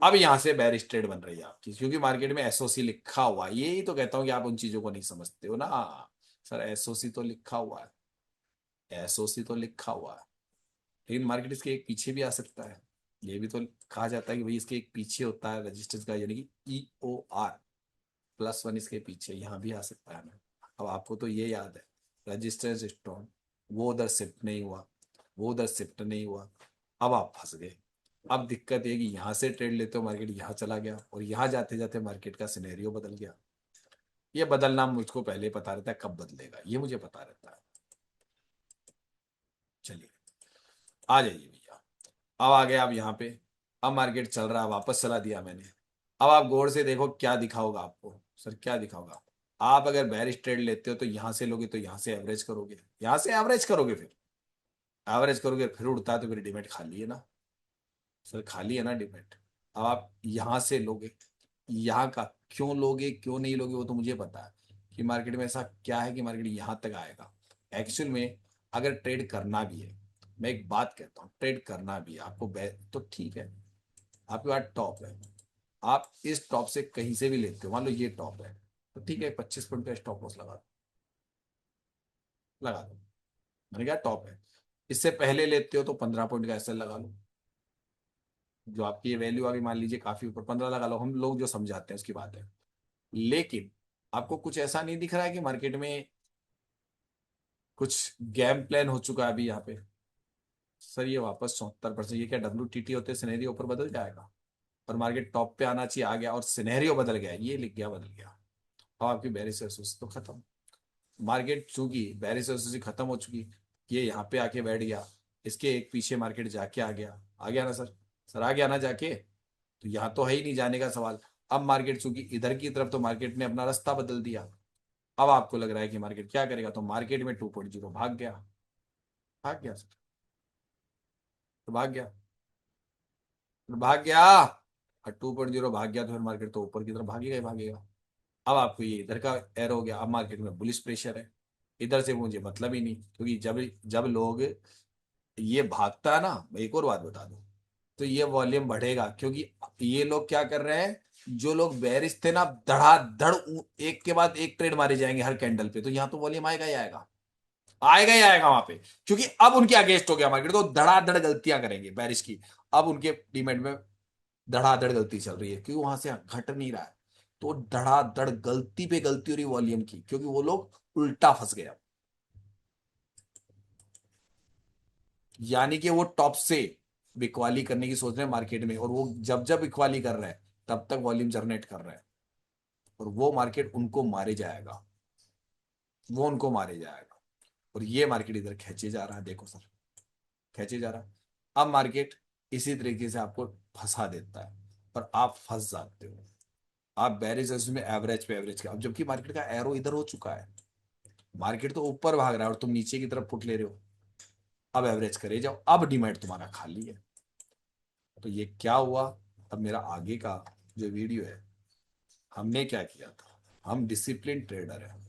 अब यहाँ से बेरिश ट्रेड बन रही है आपकी, क्योंकि मार्केट में एसओसी लिखा हुआ है, यही तो कहता हूँ कि आप उन चीजों को नहीं समझते हो ना, सर एसओसी तो लिखा हुआ है, एसओसी तो लिखा हुआ है, लेकिन मार्केट इसके एक पीछे भी आ सकता है, ये भी तो कहा जाता है कि भाई इसके एक पीछे होता है रजिस्टेंस का, यानी कि EOR +1 इसके पीछे यहाँ भी आ सकता है ना। अब आपको तो ये याद है रजिस्टेंस स्टोन, वो उधर शिफ्ट नहीं हुआ, वो उधर शिफ्ट नहीं हुआ, अब आप फंस गए। अब दिक्कत ये कि यहाँ से ट्रेड लेते हो मार्केट यहाँ चला गया, और यहाँ जाते जाते मार्केट का सिनेरियो बदल गया। ये बदलना मुझको पहले पता रहता है, कब बदलेगा ये मुझे पता रहता है। चलिए आ जाइए भैया, अब आ गए आप यहाँ पे। अब मार्केट चल रहा है, वापस चला दिया मैंने। अब आप गौर से देखो क्या दिखा होगा आपको, सर क्या दिखा होगा। आप अगर बेरिश ट्रेड लेते हो तो यहाँ से लोगे, तो यहाँ से एवरेज करोगे, यहाँ से एवरेज करोगे, फिर एवरेज करोगे, फिर उड़ता है तो फिर डिमेट खाली है ना सर, खाली है ना डिमेट। अब आप यहाँ से लोगे, यहाँ का क्यों लोगे क्यों नहीं लोगे वो तो मुझे पता है कि मार्केट में ऐसा क्या है कि मार्केट यहाँ तक आएगा। एक्चुअल में अगर ट्रेड करना भी है, मैं एक बात कहता हूँ, ट्रेड करना भी है आपको तो ठीक है, आपके पास टॉप है, आप इस टॉप से कहीं से भी लेते हो, मान लो ये टॉप है, तो ठीक है 25 पॉइंट का स्टॉप लॉस लगा दो, लगा दो। मैंने कहा टॉप है, इससे पहले लेते हो तो 15 पॉइंट का एसएल लगा लो। जो आपकी ये वैल्यू अभी मान लीजिए काफी ऊपर, 15 लगा लो, हम लोग जो समझाते हैं उसकी बात है। लेकिन आपको कुछ ऐसा नहीं दिख रहा है कि मार्केट में कुछ गेम प्लान हो चुका है अभी यहाँ पे। सर ये वापस 74%, ये क्या WTT होते सिनेरियो ऊपर बदल जाएगा, और मार्केट टॉप पे आना चाहिए, आ गया और सिनेरियो बदल गया, ये लिख गया बदल गया। अब आपकी बेरिश तो खत्म। मार्केट चूंकि बेरिश खत्म हो चुकी, ये यहाँ पे आके बैठ गया, इसके एक पीछे मार्केट जाके आ गया ना सर, सर आ गया ना जाके, तो यहाँ तो है ही नहीं जाने का सवाल। अब मार्केट चूंकि इधर की तरफ, तो मार्केट ने अपना रास्ता बदल दिया। अब आपको लग रहा है कि मार्केट क्या करेगा, तो मार्केट में 2.0 भाग गया, भाग गया सर, तो भाग गया, तो भाग गया, और 2.0 भाग गया तो फिर मार्केट तो ऊपर की तरफ भागेगा ही भागेगा। अब आपको ये इधर का एरो हो गया, अब मार्केट में बुलिश प्रेशर है, इधर से मुझे मतलब ही नहीं, क्योंकि जब जब लोग ये भागता है ना, मैं एक और बात बता दूं, तो ये वॉल्यूम बढ़ेगा, क्योंकि ये लोग क्या कर रहे हैं, जो लोग बेरिश थे ना, धड़ाधड़ एक के बाद एक ट्रेड मारे जाएंगे हर कैंडल पे, तो यहाँ तो वॉल्यूम आएगा ही आएगा, आएगा ही आएगा वहां पे, क्योंकि अब उनके अगेंस्ट हो गया मार्केट, तो धड़ाधड़ गलतियां करेंगे बेरिश की। अब उनके डिमेट में धड़ाधड़ गलती चल रही है, क्योंकि वहां से घट नहीं रहा है, तो धड़ाधड़ गलती पे गलती हो रही वॉल्यूम की, क्योंकि वो लोग उल्टा फंस गया। यानी कि वो टॉप से बिकवाली करने की सोच रहे हैं मार्केट में, और वो जब जब बिकवाली कर रहे हैं तब तक वॉल्यूम जनरेट कर रहे हैं, और वो मार्केट उनको मारे जाएगा, वो उनको मारे जाएगा। और ये मार्केट इधर खींचे जा रहा है, देखो सर, खींचे जा रहा है। अब मार्केट इसी तरीके से आपको फंसा देता है, और आप फंस जाते हो। आप बेरिस में एवरेज पे एवरेज का, अब जबकि मार्केट का एरो इधर हो चुका है, मार्केट तो ऊपर भाग रहा है और तुम नीचे की तरफ फुट ले रहे हो। अब एवरेज करे जाओ, अब डिमांड तुम्हारा खाली है। तो ये क्या हुआ, अब मेरा आगे का जो वीडियो है, हमने क्या किया था, हम डिसिप्लिन ट्रेडर है,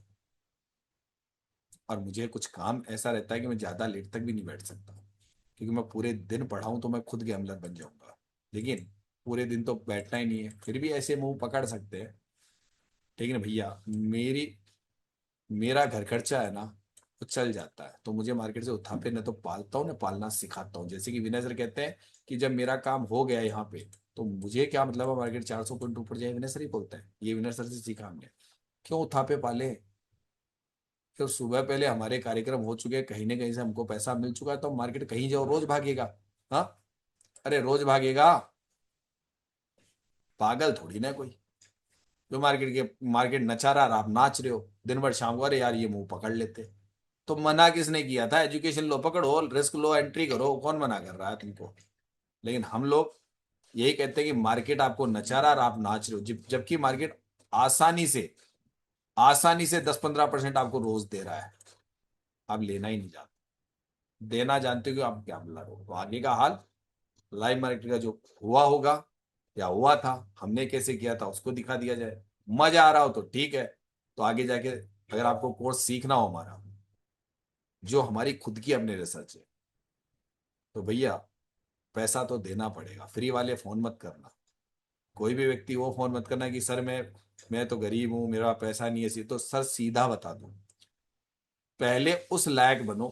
और मुझे कुछ काम ऐसा रहता है कि मैं ज्यादा लेट तक भी नहीं बैठ सकता, क्योंकि मैं पूरे दिन पढ़ाऊं तो मैं खुद गैम्बलर बन जाऊंगा। लेकिन पूरे दिन तो बैठना ही नहीं है, फिर भी ऐसे मुंह पकड़ सकते हैं। लेकिन भैया मेरी मेरा घर खर्चा है ना, वो चल जाता है, तो मुझे मार्केट से उठा पे न तो पालता हूँ, न पालना सिखाता हूँ। जैसे कि विनय सर कहते हैं कि जब मेरा काम हो गया यहाँ पे, तो मुझे क्या मतलब है मार्केट 400 पॉइंट ऊपर जाए, विनय सर ही बोलता है, ये विनय सर से सीखा हमने। क्यों उठा पे पाले, तो सुबह पहले हमारे कार्यक्रम हो चुके हैं, कहीं ना कहीं से हमको पैसा मिल चुका है, तो मार्केट कहीं जाओ रोज भागेगा। हाँ, अरे रोज भागेगा, पागल थोड़ी ना कोई। जो मार्केट नचा रहा, आप नाच रहे हो दिन भर, शाम को अरे यार ये मुंह पकड़ लेते। तो मना किसने किया था, एजुकेशन लो, पकड़ो रिस्क लो, एंट्री करो, कौन मना कर रहा है तुमको। लेकिन हम लोग यही कहते हैं कि मार्केट आपको नचा रहा और आप नाच रहे हो, जबकि मार्केट आसानी से आसानी से 10-15% आपको रोज दे रहा है, आप लेना ही नहीं जानते। देना जानते हो कि आप क्या मिला रहे हो, तो आगे का हाल लाइव मार्केट का जो हुआ होगा या हुआ था, हमने कैसे किया था उसको दिखा दिया जाए। मजा आ रहा हो तो ठीक है, तो आगे जाके अगर आपको कोर्स सीखना हो हमारा, जो हमारी खुद की अपने रिसर्च है, तो भैया पैसा तो देना पड़ेगा, फ्री वाले फोन मत करना। कोई भी व्यक्ति वो फोन मत करना कि सर मैं तो गरीब हूं, मेरा पैसा नहीं है, तो सर सीधा बता दूं, पहले उस लायक बनो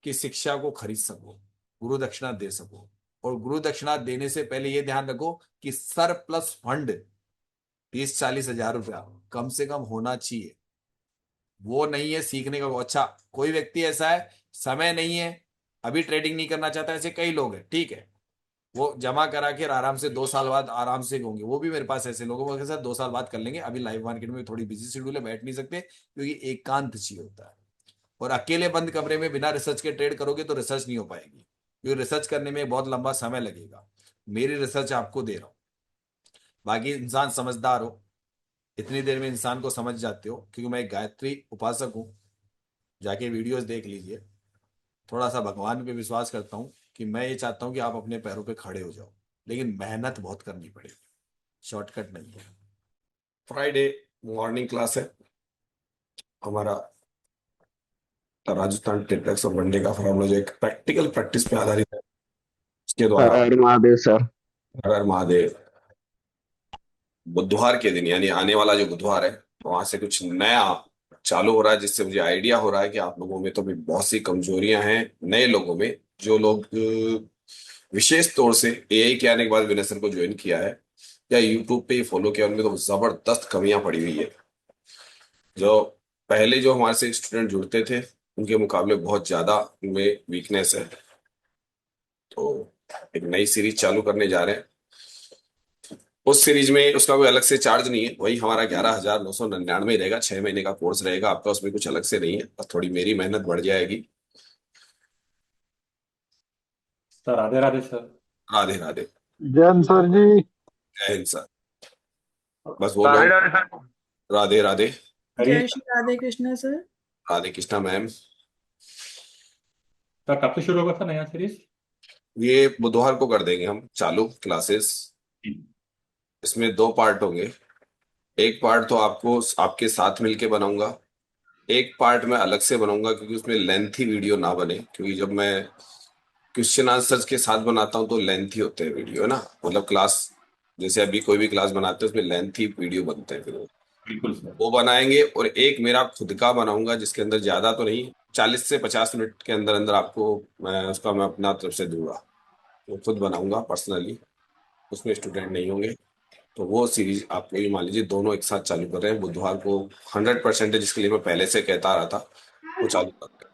कि शिक्षा को खरीद सको, गुरु दक्षिणा दे सको। और गुरु दक्षिणा देने से पहले ये ध्यान रखो कि सर प्लस फंड 30-40 हजार रुपया कम से कम होना चाहिए। वो नहीं है सीखने का, अच्छा कोई व्यक्ति ऐसा है समय नहीं है, अभी ट्रेडिंग नहीं करना चाहता, ऐसे कई लोग हैं, ठीक है, वो जमा करा के आराम से 2 साल बाद आराम से होंगे, वो भी मेरे पास ऐसे लोगों के साथ 2 साल बाद कर लेंगे। अभी लाइव मार्केट में थोड़ी बिजी शेड्यूल है, बैठ नहीं सकते, क्योंकि एकांत चाहिए होता है। और अकेले बंद कमरे में बिना रिसर्च के ट्रेड करोगे तो रिसर्च नहीं हो पाएगी, क्योंकि रिसर्च करने में बहुत लंबा समय लगेगा। मेरी रिसर्च आपको दे रहा हूँ। बाकी इंसान समझदार हो, इतनी देर में इंसान को समझ जाते हो, क्योंकि मैं एक गायत्री उपासक हूँ। जाके वीडियोस देख लीजिए। थोड़ा सा भगवान पे विश्वास करता हूँ, कि मैं ये चाहता हूँ कि आप अपने पैरों पे खड़े हो जाओ, लेकिन मेहनत बहुत करनी पड़ेगी, शॉर्टकट नहीं है। फ्राइडे मॉर्निंग क्लास है हमारा, राजस्थान टेक्स और वनडे का फॉर्मूला जो एक प्रैक्टिकल प्रैक्टिस पे आधारित है, उसके हर द्वारा। हर महादेव सर। हर हर महादेव। बुधवार के दिन यानी आने वाला जो बुधवार है, वहां से कुछ नया चालू हो रहा है, जिससे मुझे आइडिया हो रहा है कि आप लोगों में तो भी बहुत सी कमजोरियां हैं, नए लोगों में। जो लोग विशेष तौर से एआई के आने के बाद विनय सर को ज्वाइन किया है या यूट्यूब पे ही फॉलो किया, उनमें तो जबरदस्त कमियां पड़ी हुई है। जो पहले जो हमारे से स्टूडेंट जुड़ते थे, उनके मुकाबले बहुत ज्यादा उनमें वीकनेस है। तो एक नई सीरीज चालू करने जा रहे हैं। उस सीरीज में उसका कोई अलग से चार्ज नहीं है, वही हमारा 11,999 रहेगा, 6 महीने का कोर्स रहेगा आपका, उसमें कुछ अलग से नहीं है, बस थोड़ी मेरी मेहनत बढ़ जाएगी। Sir Radhe Radhe sir. Radhe Radhe. Jain sir ji. जय हिंद सर। बस वो राधे लोग। राधे सर। राधे राधे। हरी जय Shri Radhe Krishna sir. Radhe Krishna ma'am. Sir कब से शुरू होगा सर नया सीरीज? ये बुधवार को कर देंगे हम चालू क्लासेस। इसमें 2 पार्ट होंगे। एक पार्ट तो आपको आपके साथ मिलके बनाऊंगा, एक पार्ट मैं अलग से बनाऊंगा, क्योंकि उसमें लेंथी वीडियो ना बने, क्योंकि जब मैं क्वेश्चन आंसर्स के साथ बनाता हूँ तो लेंथी होते हैं वीडियो, है ना, मतलब क्लास, जैसे अभी कोई भी क्लास बनाते हैं उसमें लेंथी वीडियो बनते हैं, फिर बिल्कुल सर। वो बनाएंगे। और एक मेरा खुद का बनाऊंगा, जिसके अंदर ज्यादा तो नहीं, 40 से 50 मिनट के अंदर अंदर आपको मैं अपना तरफ से दूंगा, वो खुद बनाऊंगा पर्सनली, उसमें स्टूडेंट नहीं होंगे। तो वो सीरीज आपको ये मान लीजिए दोनों एक साथ चालू कर रहे हैं बुधवार को। 100% जिसके लिए मैं पहले से कहता रहा था, वो चालू करते हैं।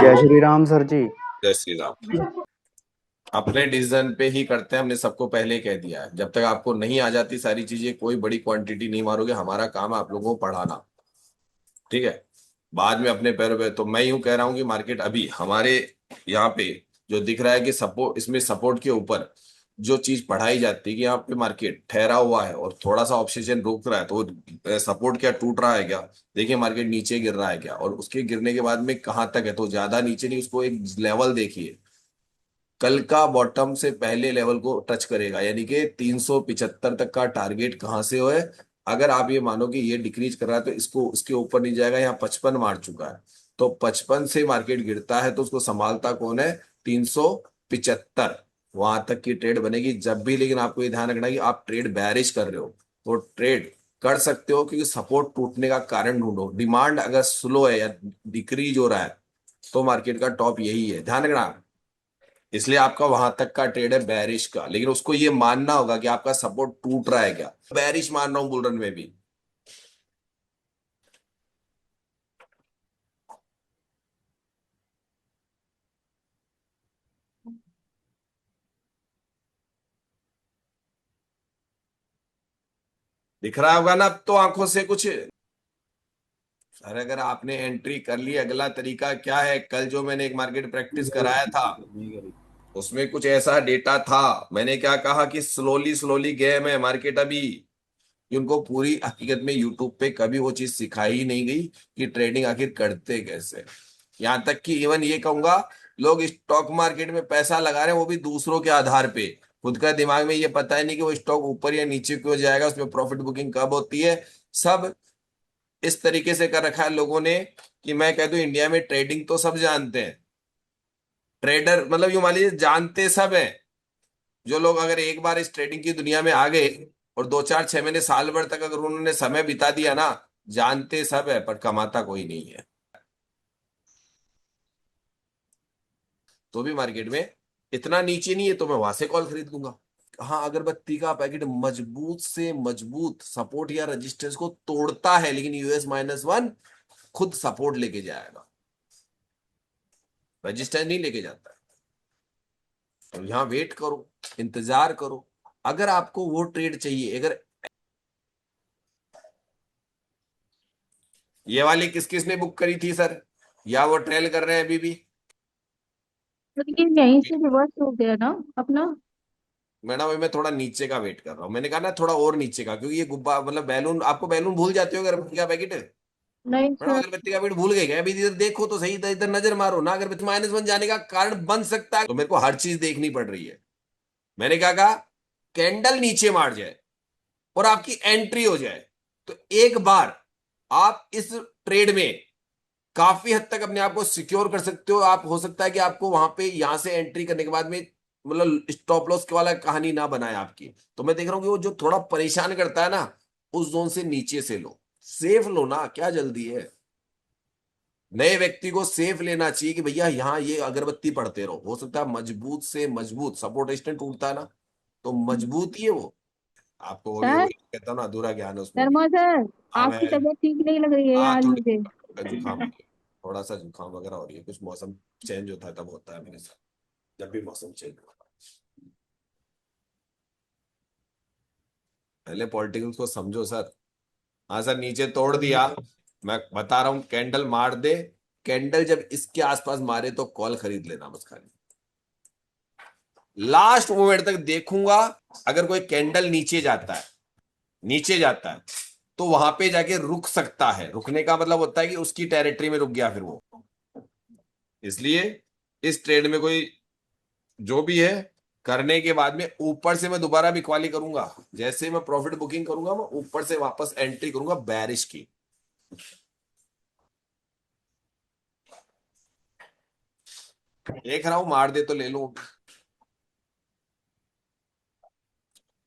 जय श्री राम सर जी। जय श्री राम। अपने डिसीजन पे ही करते हैं, हमने सबको पहले ही कह दिया है, जब तक आपको नहीं आ जाती सारी चीजें, कोई बड़ी क्वांटिटी नहीं मारोगे, हमारा काम है आप लोगों को पढ़ाना, ठीक है। बाद में अपने पैरों पे, तो मैं यूं कह रहा हूं कि मार्केट अभी हमारे यहाँ पे जो दिख रहा है कि सपोर्ट, इसमें सपोर्ट के ऊपर जो चीज पढ़ाई जाती है कि यहाँ पे मार्केट ठहरा हुआ है और थोड़ा सा ऑक्सीजन रुक रहा है, तो सपोर्ट क्या टूट रहा है क्या? देखिए मार्केट नीचे गिर रहा है क्या, और उसके गिरने के बाद में कहाँ तक है, तो ज्यादा नीचे नहीं, उसको एक लेवल देखिए, कल का बॉटम से पहले लेवल को टच करेगा, यानी कि 375 तक का टारगेट कहाँ से हो है। अगर आप ये मानो कि ये डिक्रीज कर रहा है तो इसको उसके ऊपर नहीं जाएगा, यहाँ 55 मार चुका है, तो 55 से मार्केट गिरता है तो उसको संभालता कौन है? 375। वहां तक की ट्रेड बनेगी जब भी, लेकिन आपको ये ध्यान रखना है कि आप ट्रेड बैरिश कर रहे हो तो ट्रेड कर सकते हो, क्योंकि सपोर्ट टूटने का कारण ढूंढो। डिमांड अगर स्लो है या डिक्रीज हो रहा है तो मार्केट का टॉप यही है, ध्यान रखना। इसलिए आपका वहां तक का ट्रेड है बैरिश का, लेकिन उसको ये मानना होगा कि आपका सपोर्ट टूट रहा है क्या। बैरिश मान रहा हूं बुल रन में भी। दिख रहा होगा ना अब तो आंखों से कुछ। सर अगर आपने एंट्री कर ली, अगला तरीका क्या है? कल जो मैंने एक मार्केट प्रैक्टिस कराया था, उसमें कुछ ऐसा डेटा था, मैंने क्या कहा कि स्लोली स्लोली गेम है मार्केट अभी, कि उनको पूरी हकीकत में यूट्यूब पे कभी वो चीज सिखाई ही नहीं गई कि ट्रेडिंग आखिर करते कैसे। यहां तक कि इवन ये कहूंगा, लोग स्टॉक मार्केट में पैसा लगा रहे हैं वो भी दूसरों के आधार पे, खुद का दिमाग में ये पता है नहीं कि वो स्टॉक ऊपर या नीचे क्यों जाएगा, उसमें प्रॉफिट बुकिंग कब होती है। सब इस तरीके से कर रखा है लोगों ने कि मैं कह दूं इंडिया में ट्रेडिंग तो सब जानते हैं, ट्रेडर मतलब यूं मान लीजिए जानते सब हैं। जो लोग अगर एक बार इस ट्रेडिंग की दुनिया में आ गए और 2 4 6 महीने साल भर तक अगर उन्होंने समय बिता दिया ना, जानते सब है पर कमाता कोई नहीं है। तो भी मार्केट में इतना नीचे नहीं है तो मैं वहां से कॉल खरीद लूंगा। हाँ, अगरबत्ती का पैकेट मजबूत से मजबूत सपोर्ट या रेजिस्टेंस को तोड़ता है, लेकिन US-1 खुद सपोर्ट लेके जाएगा। रजिस्टर नहीं लेके जाता है। तो यहाँ वेट करो, इंतजार करो। अगर आपको वो ट्रेड चाहिए, अगर ये वाली किस किस ने बुक करी थी सर, या वो ट्रेल कर रहे हैं अभी भी? तो ये यहीं से रिवर्स हो गया ना अपना। मैडम अभी मैं थोड़ा नीचे का वेट कर रहा हूँ, मैंने कहा ना थोड़ा और नीचे का, क्योंकि ये गुब्बा मतलब बैलून, आपको बैलून भूल जाते हो अगरबत्ती का पैकेट? नहीं मैडम सर। अगरबत्ती का पैकेट भूल गए क्या? अभी इधर देखो तो सही, इधर इधर नजर मारो ना, अगरबत्ती -1 जाने का कारण बन सकता है, तो मेरे को हर चीज देखनी पड़ रही है। मैंने क्या कहा, कैंडल नीचे मार जाए और आपकी एंट्री हो जाए, तो एक बार आप इस ट्रेड में काफी हद तक अपने आप को सिक्योर कर सकते हो। आप, हो सकता है कि आपको वहां पे यहां से एंट्री करने के बाद में मतलब स्टॉप लॉस के वाला कहानी ना बनाए आपकी। तो मैं देख रहा हूँ कि वो जो थोड़ा परेशान करता है ना, उस जोन से नीचे से लो, सेफ लो ना, क्या जल्दी है? नए व्यक्ति को सेफ लेना चाहिए कि भैया यहाँ ये अगरबत्ती पढ़ते रहो, हो सकता है मजबूत से मजबूत सपोर्ट स्टेशन टूटता है ना, तो मजबूत ही है वो। आपको वही सर, वही कहता हूँ ना, अधूरा ज्ञान है उसमें भी। शर्मा सर, अब आपकी है, तबीयत ठीक नहीं लग रही है हाँ आज थोड़ी मुझे। जुकाम, थोड़ा सा जुकाम वगैरह हो रही है, कुछ मौसम चेंज होता है तब होता है मेरे साथ, जब भी मौसम चेंज होता है। पहले पॉलिटिकल्स को समझो सर। हाँ सर, नीचे तोड़ दिया, मैं बता रहा हूँ, कैंडल मार दे, कैंडल जब इसके आसपास मारे तो कॉल खरीद लेना बस खाली। लास्ट मोमेंट तक देखूंगा, अगर कोई कैंडल नीचे जाता है, नीचे जाता है, तो वहां पे जाके रुक सकता है। रुकने का मतलब होता है कि उसकी टेरिटरी में रुक गया फिर वो। इसलिए इस ट्रेड में कोई जो भी है, करने के बाद में ऊपर से मैं दोबारा बिकवाली करूंगा, जैसे मैं प्रॉफिट बुकिंग करूंगा मैं ऊपर से वापस एंट्री करूंगा बैरिश की। देख रहा हूं, मार दे तो ले लूं।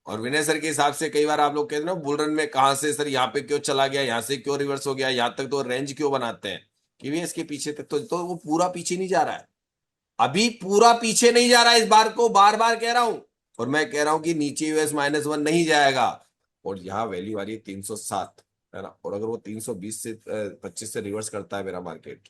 और विनय सर के हिसाब से कई बार आप लोग कहते हैं ना बुल रन में, कहां से सर यहाँ पे क्यों चला गया, यहां से क्यों रिवर्स हो गया, यहां तक तो रेंज क्यों बनाते हैं, कि भी इसके पीछे तक तो वो पूरा पीछे नहीं जा रहा है, अभी पूरा पीछे नहीं जा रहा है, इस बार को बार बार कह रहा हूं। और मैं कह रहा हूं कि नीचे यूएस -1 नहीं जाएगा। और यहाँ वैल्यू आ रही है 307, है ना, और अगर वो 320 से 25 से रिवर्स करता है मेरा मार्केट,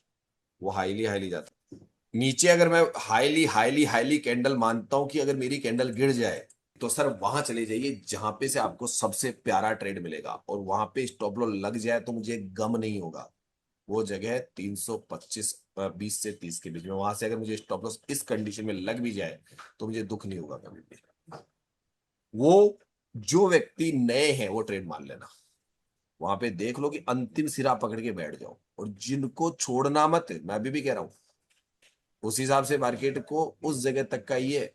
वो हाईली हाईली जाता है नीचे। अगर मैं हाईली हाईली हाईली कैंडल मानता हूं कि अगर मेरी कैंडल गिर जाए, तो सर वहां चले जाइए जहां पे से आपको सबसे प्यारा ट्रेड मिलेगा, और वहां पे स्टॉप लॉस लग जाए तो मुझे गम नहीं होगा। वो जगह है 325, 20 से 30 के बीच में, वहां से अगर मुझे स्टॉप लॉस इस कंडीशन में लग भी जाए तो मुझे दुख नहीं होगा कभी भी। वो जो व्यक्ति नए हैं वो ट्रेड मान लेना, वहां पे देख लो कि अंतिम सिरा पकड़ के बैठ जाओ, और जिनको छोड़ना मत, मैं अभी भी कह रहा हूं, उस हिसाब से मार्केट को उस जगह तक का ही है,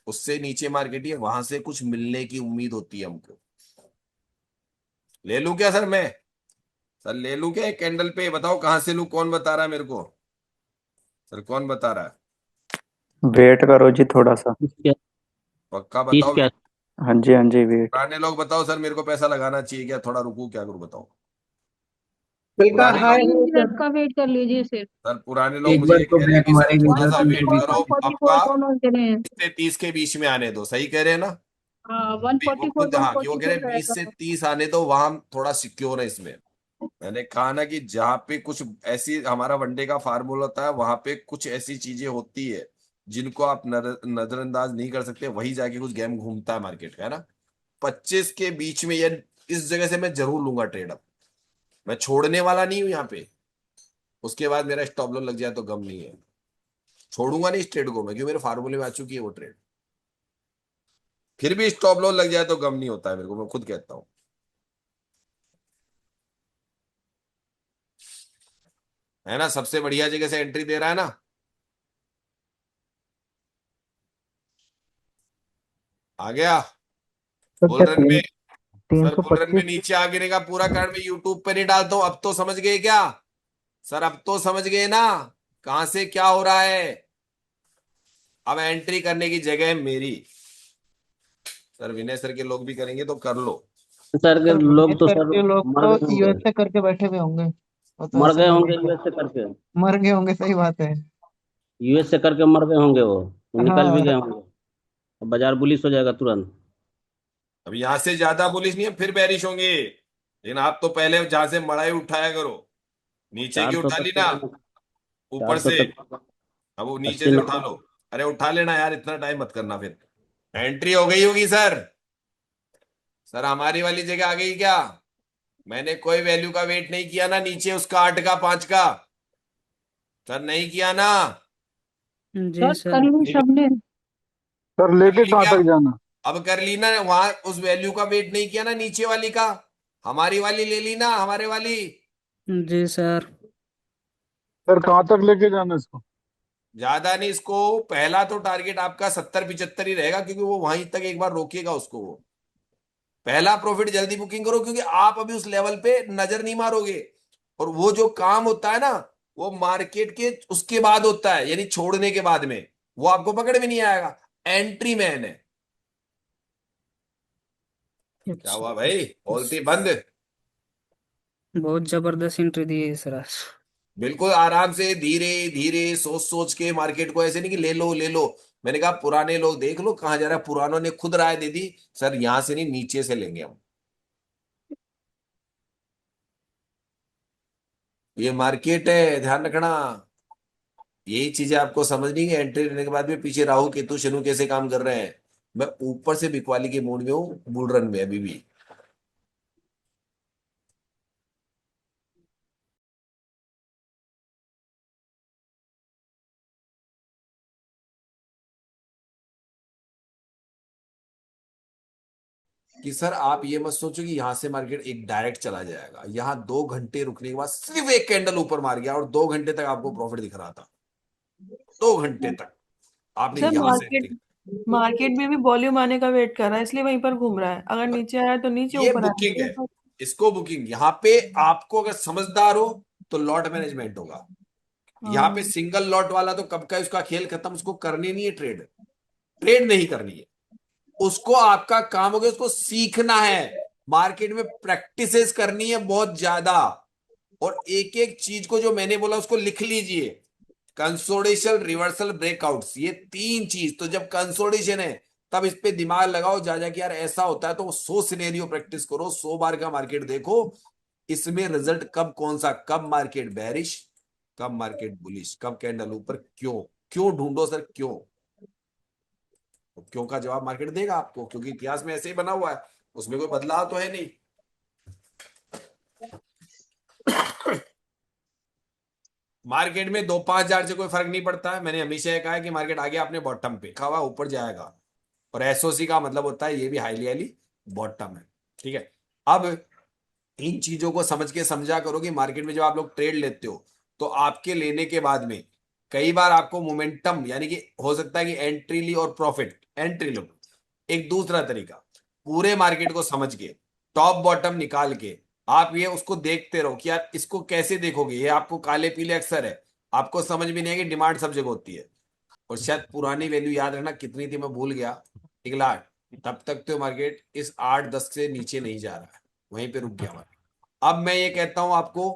उससे नीचे मार्केट ही है, वहां से कुछ मिलने की उम्मीद होती है हमको। ले लूं क्या सर मैं? सर ले लूं क्या एक कैंडल पे? बताओ कहां से लूं, कौन बता रहा है मेरे को? सर कौन बता रहा है? वेट करो जी थोड़ा सा। क्या? पक्का तीस बताओ। क्या? हाँ जी वेट। पुराने लोग बताओ सर, मेरे को पैसा लगाना चाहिए क्या, थोड़ा रुकू क्या करूं बताओ? बिल्कुल पुराने हाई लोग, 3 मिनट का वेट कर लीजिए सिर्फ। सर पुराने लोग एक मुझे बार ये तो कह रहे हैं ब्लैक कि सर मारेगी थोड़ा इधर सा से 144 वेट भी। करो, 144 आपका दोनों गिरे हैं। 20 से 30 के बीच में आने दो, सही कह रहे हैं ना? हाँ, वन वो फोर्टी फोर खुद, वन हाँ, कि वो फोर्टी कह रहे फोर हैं 20 से रहेगा। 30 आने दो, वहां थोड़ा सिक्योर है इसमें। मैंने कहा ना कि जहां पे कुछ ऐसी, हमारा वनडे का फार्मूला होता है, वहां पे कुछ ऐसी चीजें होती है जिनको आप नजरअंदाज नहीं कर सकते, वही जाके कुछ गेम घूमता है मार्केट का, है ना। 25 के बीच में, या इस जगह से मैं जरूर लूंगा ट्रेड अब, मैं छोड़ने वाला नहीं हूं यहाँ पे। उसके बाद मेरा स्टॉप लॉस लग जाए तो गम नहीं है, छोड़ूंगा नहीं इस ट्रेड को मैं, क्यों, मेरे फार्मूले में आ चुकी है वो ट्रेड। फिर भी स्टॉप लॉस लग जाए तो गम नहीं होता है मेरे को, मैं खुद कहता हूं, है ना। सबसे बढ़िया जगह से एंट्री दे रहा है ना। आ गया तो बुल क्या रन में। तीन सर सौ बुल रन में पच्चीस नीचे आ गिरने का पूरा कारण मैं यूट्यूब पे नहीं डालता हूं, अब तो समझ गए क्या? सर अब तो समझ गए ना कहां से क्या हो रहा है। अब एंट्री करने की जगह है मेरी। सर विनय सर के लोग भी करेंगे तो कर लो। सर के सर लोग तो सर सर के लोग मर तो गए होंगे। यूएसए करके बैठे हुए होंगे। वो तो मर ऐसे गए नहीं होंगे होता। यूएसए करके। मर गए होंगे, सही बात है। यूएसए करके मर गए होंगे वो निकल भी हाँ। गए होंगे। अब बाजार बुलिश हो जाएगा तुरंत। अब यहां से ज्यादा बुलिश नहीं है, फिर बेरिश होंगे, लेकिन आप तो पहले जहां से मड़ाई उठाया करो, नीचे की 400 उठा तक ली ना, चले ना। ऊपर 400 से। तक अब वो नीचे 80 से उठा 90। लो। अरे उठा लेना यार, इतना टाइम मत करना फिर। एंट्री हो गई होगी सर। सर हमारी वाली जगह आ गई क्या? मैंने कोई वैल्यू का वेट नहीं किया ना नीचे, उसका 8 का 5 का। सर नहीं किया ना? जी सर सर। कर ली सबने। सर कर लेके ली कहाँ क्या? तक जाना? अब कर ली ना, वहां उस वैल्यू का वेट नहीं किया ना नीचे वाली का। हमारी वाली ले ली ना, हमारे वाली। जी सर। सर कहाँ तक लेके जाना इसको? ज्यादा नहीं इसको। पहला तो टारगेट आपका 70 75 ही रहेगा, क्योंकि वो वहीं तक एक बार रोकेगा उसको वो। पहला प्रॉफिट जल्दी बुकिंग करो, क्योंकि आप अभी उस लेवल पे नजर नहीं मारोगे। और वो जो काम होता है ना, वो मार्केट के उसके बाद होता है, यानी छोड़ने के बाद में। वो आपको पकड़ में नहीं आएगा। एंट्री मैन है। क्या अच्छा। हुआ भाई, बोलती बंद? बहुत जबरदस्त एंट्री दी है सर आज। बिल्कुल आराम से, धीरे धीरे, सोच सोच के मार्केट को। ऐसे नहीं कि ले लो ले लो। मैंने कहा पुराने लोग देख लो कहां जा रहा है, पुरानों ने खुद राय दे दी। सर यहां से नहीं, नीचे से लेंगे हम। ये मार्केट है, ध्यान रखना। यही चीजें आपको समझनी है। एंट्री लेने के बाद में पीछे राहु केतु शनु कैसे काम कर रहे हैं। मैं ऊपर से बिकवाली के मूड में हूँ, बुल रन में अभी भी। कि सर आप ये मत सोचो कि यहां से मार्केट एक डायरेक्ट चला जाएगा। यहां 2 घंटे रुकने के बाद सिर्फ एक कैंडल ऊपर मार गया, और 2 घंटे तक आपको प्रॉफिट दिख रहा था। 2 घंटे तक आपने सर यहां से मार्केट एंट्री। मार्केट में भी वॉल्यूम आने का वेट कर रहा है, इसलिए वहीं पर घूम रहा है। अगर नीचे आया तो नीचे, ये ऊपर आया बुकिंग तो है। ऊपर। इसको बुकिंग, यहाँ पे आपको अगर समझदार हो तो लॉट मैनेजमेंट होगा। यहाँ पे हाँ। सिंगल लॉट वाला तो कब का उसका खेल खत्म, उसको करनी नहीं है ट्रेड। ट्रेड नहीं करनी है उसको। आपका काम हो गया उसको सीखना है। मार्केट में प्रैक्टिसेस करनी है बहुत ज्यादा। और एक एक चीज को जो मैंने बोला उसको लिख लीजिए। कंसोलिडेशन, रिवर्सल, ब्रेकआउट्स, ये 3 चीज। तो जब कंसोलिडेशन है तब इस पे दिमाग लगाओ जा जा कि यार ऐसा होता है, तो 100 सिनेरियो प्रैक्टिस करो, 100 बार का मार्केट देखो। इसमें रिजल्ट कब कौन सा, कब मार्केट बेरिश, कब मार्केट बुलिश, कब कैंडल ऊपर, क्यों। क्यों ढूंढो सर, क्यों। तो क्यों का जवाब मार्केट देगा आपको, क्योंकि इतिहास में ऐसे ही बना हुआ है। उसमें कोई बदलाव तो है नहीं। मार्केट में 2 5 हजार से कोई फर्क नहीं पड़ता है। मैंने हमेशा ये कहा है कि मार्केट आ गया अपने बॉटम पे, खावा ऊपर जाएगा। और एसओसी का मतलब होता है ये भी हाईली हाईली बॉटम है। ठीक है। अब इन चीजों को समझ के समझा करो कि मार्केट में जब आप लोग ट्रेड लेते हो, तो आपके लेने के बाद में कई बार आपको मोमेंटम, यानी कि हो सकता है कि एंट्री ली और प्रॉफिट, एंट्री लो। एक दूसरा तरीका, पूरे मार्केट को समझ के टॉप बॉटम निकाल के आप ये उसको देखते रहो कि यार इसको कैसे देखोगे। ये आपको काले पीले अक्षर है, आपको समझ में नहीं है कि डिमांड सब जगह होती है। और शायद पुरानी वैल्यू याद रखना कितनी थी, मैं भूल गया। 1 लाख। तब तक तो मार्केट इस 8 10 से नीचे नहीं जा रहा है, वहीं पे रुक गया मार्केट। अब मैं ये कहता हूं आपको,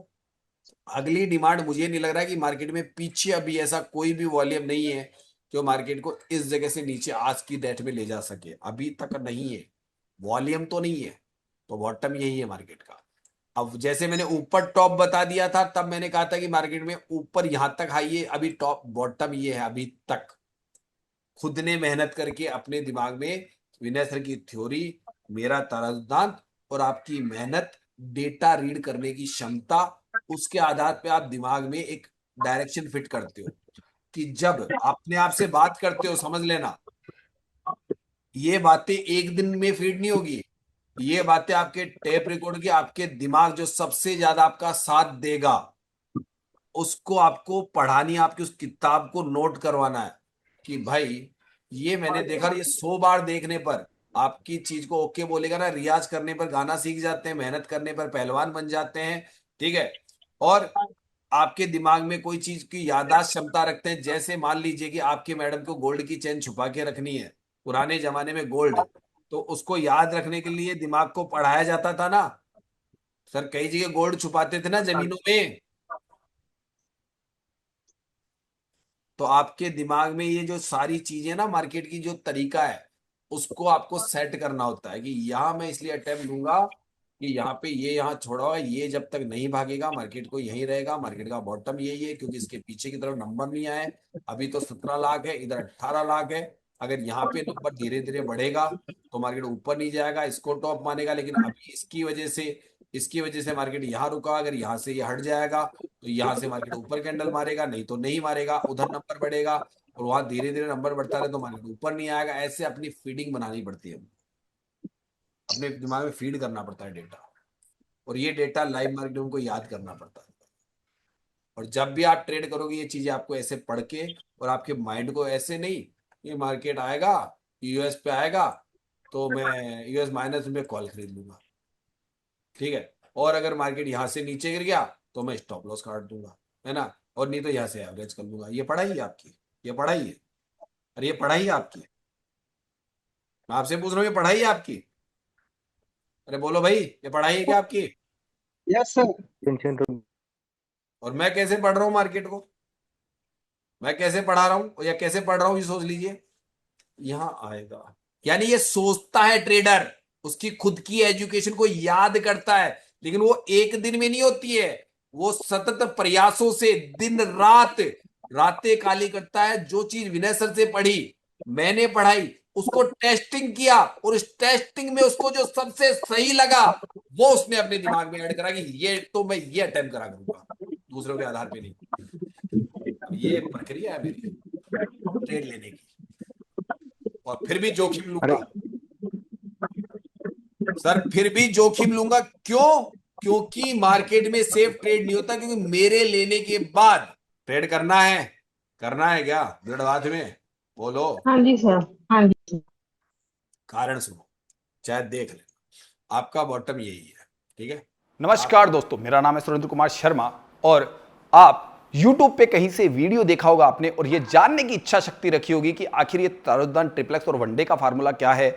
अगली डिमांड मुझे नहीं लग रहा है कि मार्केट में पीछे अभी ऐसा कोई भी वॉल्यूम नहीं है जो मार्केट को इस जगह से नीचे आज की डेट में ले जा सके। अभी तक नहीं है, वॉल्यूम तो नहीं है। तो बॉटम यही है मार्केट का। अब जैसे मैंने ऊपर टॉप बता दिया था, तब मैंने कहा था कि मार्केट में ऊपर यहां तक हाई है, अभी टॉप बॉटम ये है अभी तक। खुद ने मेहनत करके अपने दिमाग में विनय सर की थ्योरी, मेरा तराजदान और आपकी मेहनत, डेटा रीड करने की क्षमता, उसके आधार पे आप दिमाग में एक डायरेक्शन फिट करते हो। कि जब अपने आप से बात करते हो, समझ लेना ये बातें एक दिन में फीड नहीं होगी। ये बातें आपके टेप रिकॉर्ड की, आपके दिमाग जो सबसे ज्यादा आपका साथ देगा, उसको आपको पढ़ानी है। आपकी उस किताब को नोट करवाना है कि भाई ये मैंने देखा। और ये 100 बार देखने पर आपकी चीज को ओके बोलेगा ना। रियाज करने पर गाना सीख जाते हैं, मेहनत करने पर पहलवान बन जाते हैं। ठीक है। और आपके दिमाग में कोई चीज की याददाश्त क्षमता रखते हैं। जैसे मान लीजिए कि आपके मैडम को गोल्ड की चेन छुपा के रखनी है, पुराने जमाने में गोल्ड, तो उसको याद रखने के लिए दिमाग को पढ़ाया जाता था ना। सर कई जगह गोल्ड छुपाते थे ना जमीनों में। तो आपके दिमाग में ये जो सारी चीजें ना, मार्केट की जो तरीका है, उसको आपको सेट करना होता है कि यहां मैं इसलिए अटेम्प्ट लूंगा कि यहाँ पे ये यहाँ छोड़ा हुआ है, ये जब तक नहीं भागेगा मार्केट को यहीं रहेगा, मार्केट का बॉटम यही है, क्योंकि इसके पीछे की तरफ नंबर नहीं आए। अभी तो 17 लाख है, इधर 18 लाख है। अगर यहाँ पे नंबर धीरे धीरे बढ़ेगा तो मार्केट ऊपर नहीं जाएगा, इसको टॉप मानेगा। लेकिन अभी इसकी वजह से मार्केट यहाँ रुका। अगर यहाँ से ये हट जाएगा तो यहाँ से मार्केट ऊपर कैंडल मारेगा, नहीं तो नहीं मारेगा, उधर नंबर बढ़ेगा और वहां धीरे धीरे नंबर बढ़ता रहे तो मार्केट ऊपर नहीं आएगा। ऐसे अपनी फीडिंग बनानी पड़ती है, अपने दिमाग में फीड करना पड़ता है डेटा, और ये डेटा लाइव मार्केट में उनको याद करना पड़ता है। और जब भी आप ट्रेड करोगे ये चीजें आपको ऐसे पढ़ के, और आपके माइंड को ऐसे नहीं, ये मार्केट आएगा यूएस पे आएगा तो मैं यूएस माइनस में कॉल खरीद लूंगा, ठीक है, और अगर मार्केट यहाँ से नीचे गिर गया तो मैं स्टॉप लॉस काट दूंगा, है ना, और नहीं तो यहाँ से एवरेज कर लूंगा। ये पढ़ाई है आपकी, ये पढ़ाई है, अरे ये पढ़ाई है आपकी, मैं आपसे पूछ रहा हूँ ये पढ़ाई है आपकी? अरे बोलो भाई, ये पढ़ाई है क्या आपकी? Yes sir. टेंशन तो और मैं कैसे पढ़ रहा हूँ मार्केट को, मैं कैसे पढ़ा रहा हूँ या कैसे पढ़ रहा हूँ ये सोच लीजिए। यहाँ आएगा, यानी ये सोचता है ट्रेडर, उसकी खुद की एजुकेशन को याद करता है, लेकिन वो एक दिन में नहीं होती है, वो सतत प्रयासों से दिन रात रातें काली करता है। जो चीज विनय सर से पढ़ी, मैंने पढ़ाई, उसको टेस्टिंग किया, और इस टेस्टिंग में उसको जो सबसे सही लगा वो उसने अपने दिमाग में ऐड करा कि ये तो मैं ये अटेम्प्ट करा करूंगा, दूसरों के आधार पे नहीं। ये प्रक्रिया है मेरी ट्रेड लेने की, और फिर भी जोखिम लूंगा सर, फिर भी जोखिम लूंगा। क्यों? क्योंकि मार्केट में सेफ ट्रेड नहीं होता, क्योंकि मेरे लेने के बाद ट्रेड करना है क्या दृढ़ बात में बोलो? हाँ जी सर, हाँ जी। कारण सुनो, चाहे देख ले, आपका बॉटम यही है, ठीक है। नमस्कार दोस्तों, मेरा नाम है सुरेंद्र कुमार शर्मा, और आप YouTube पे कहीं से वीडियो देखा होगा आपने, और ये जानने की इच्छा शक्ति रखी होगी कि आखिर ये तारुदान ट्रिप्लेक्स और वनडे का फार्मूला क्या है,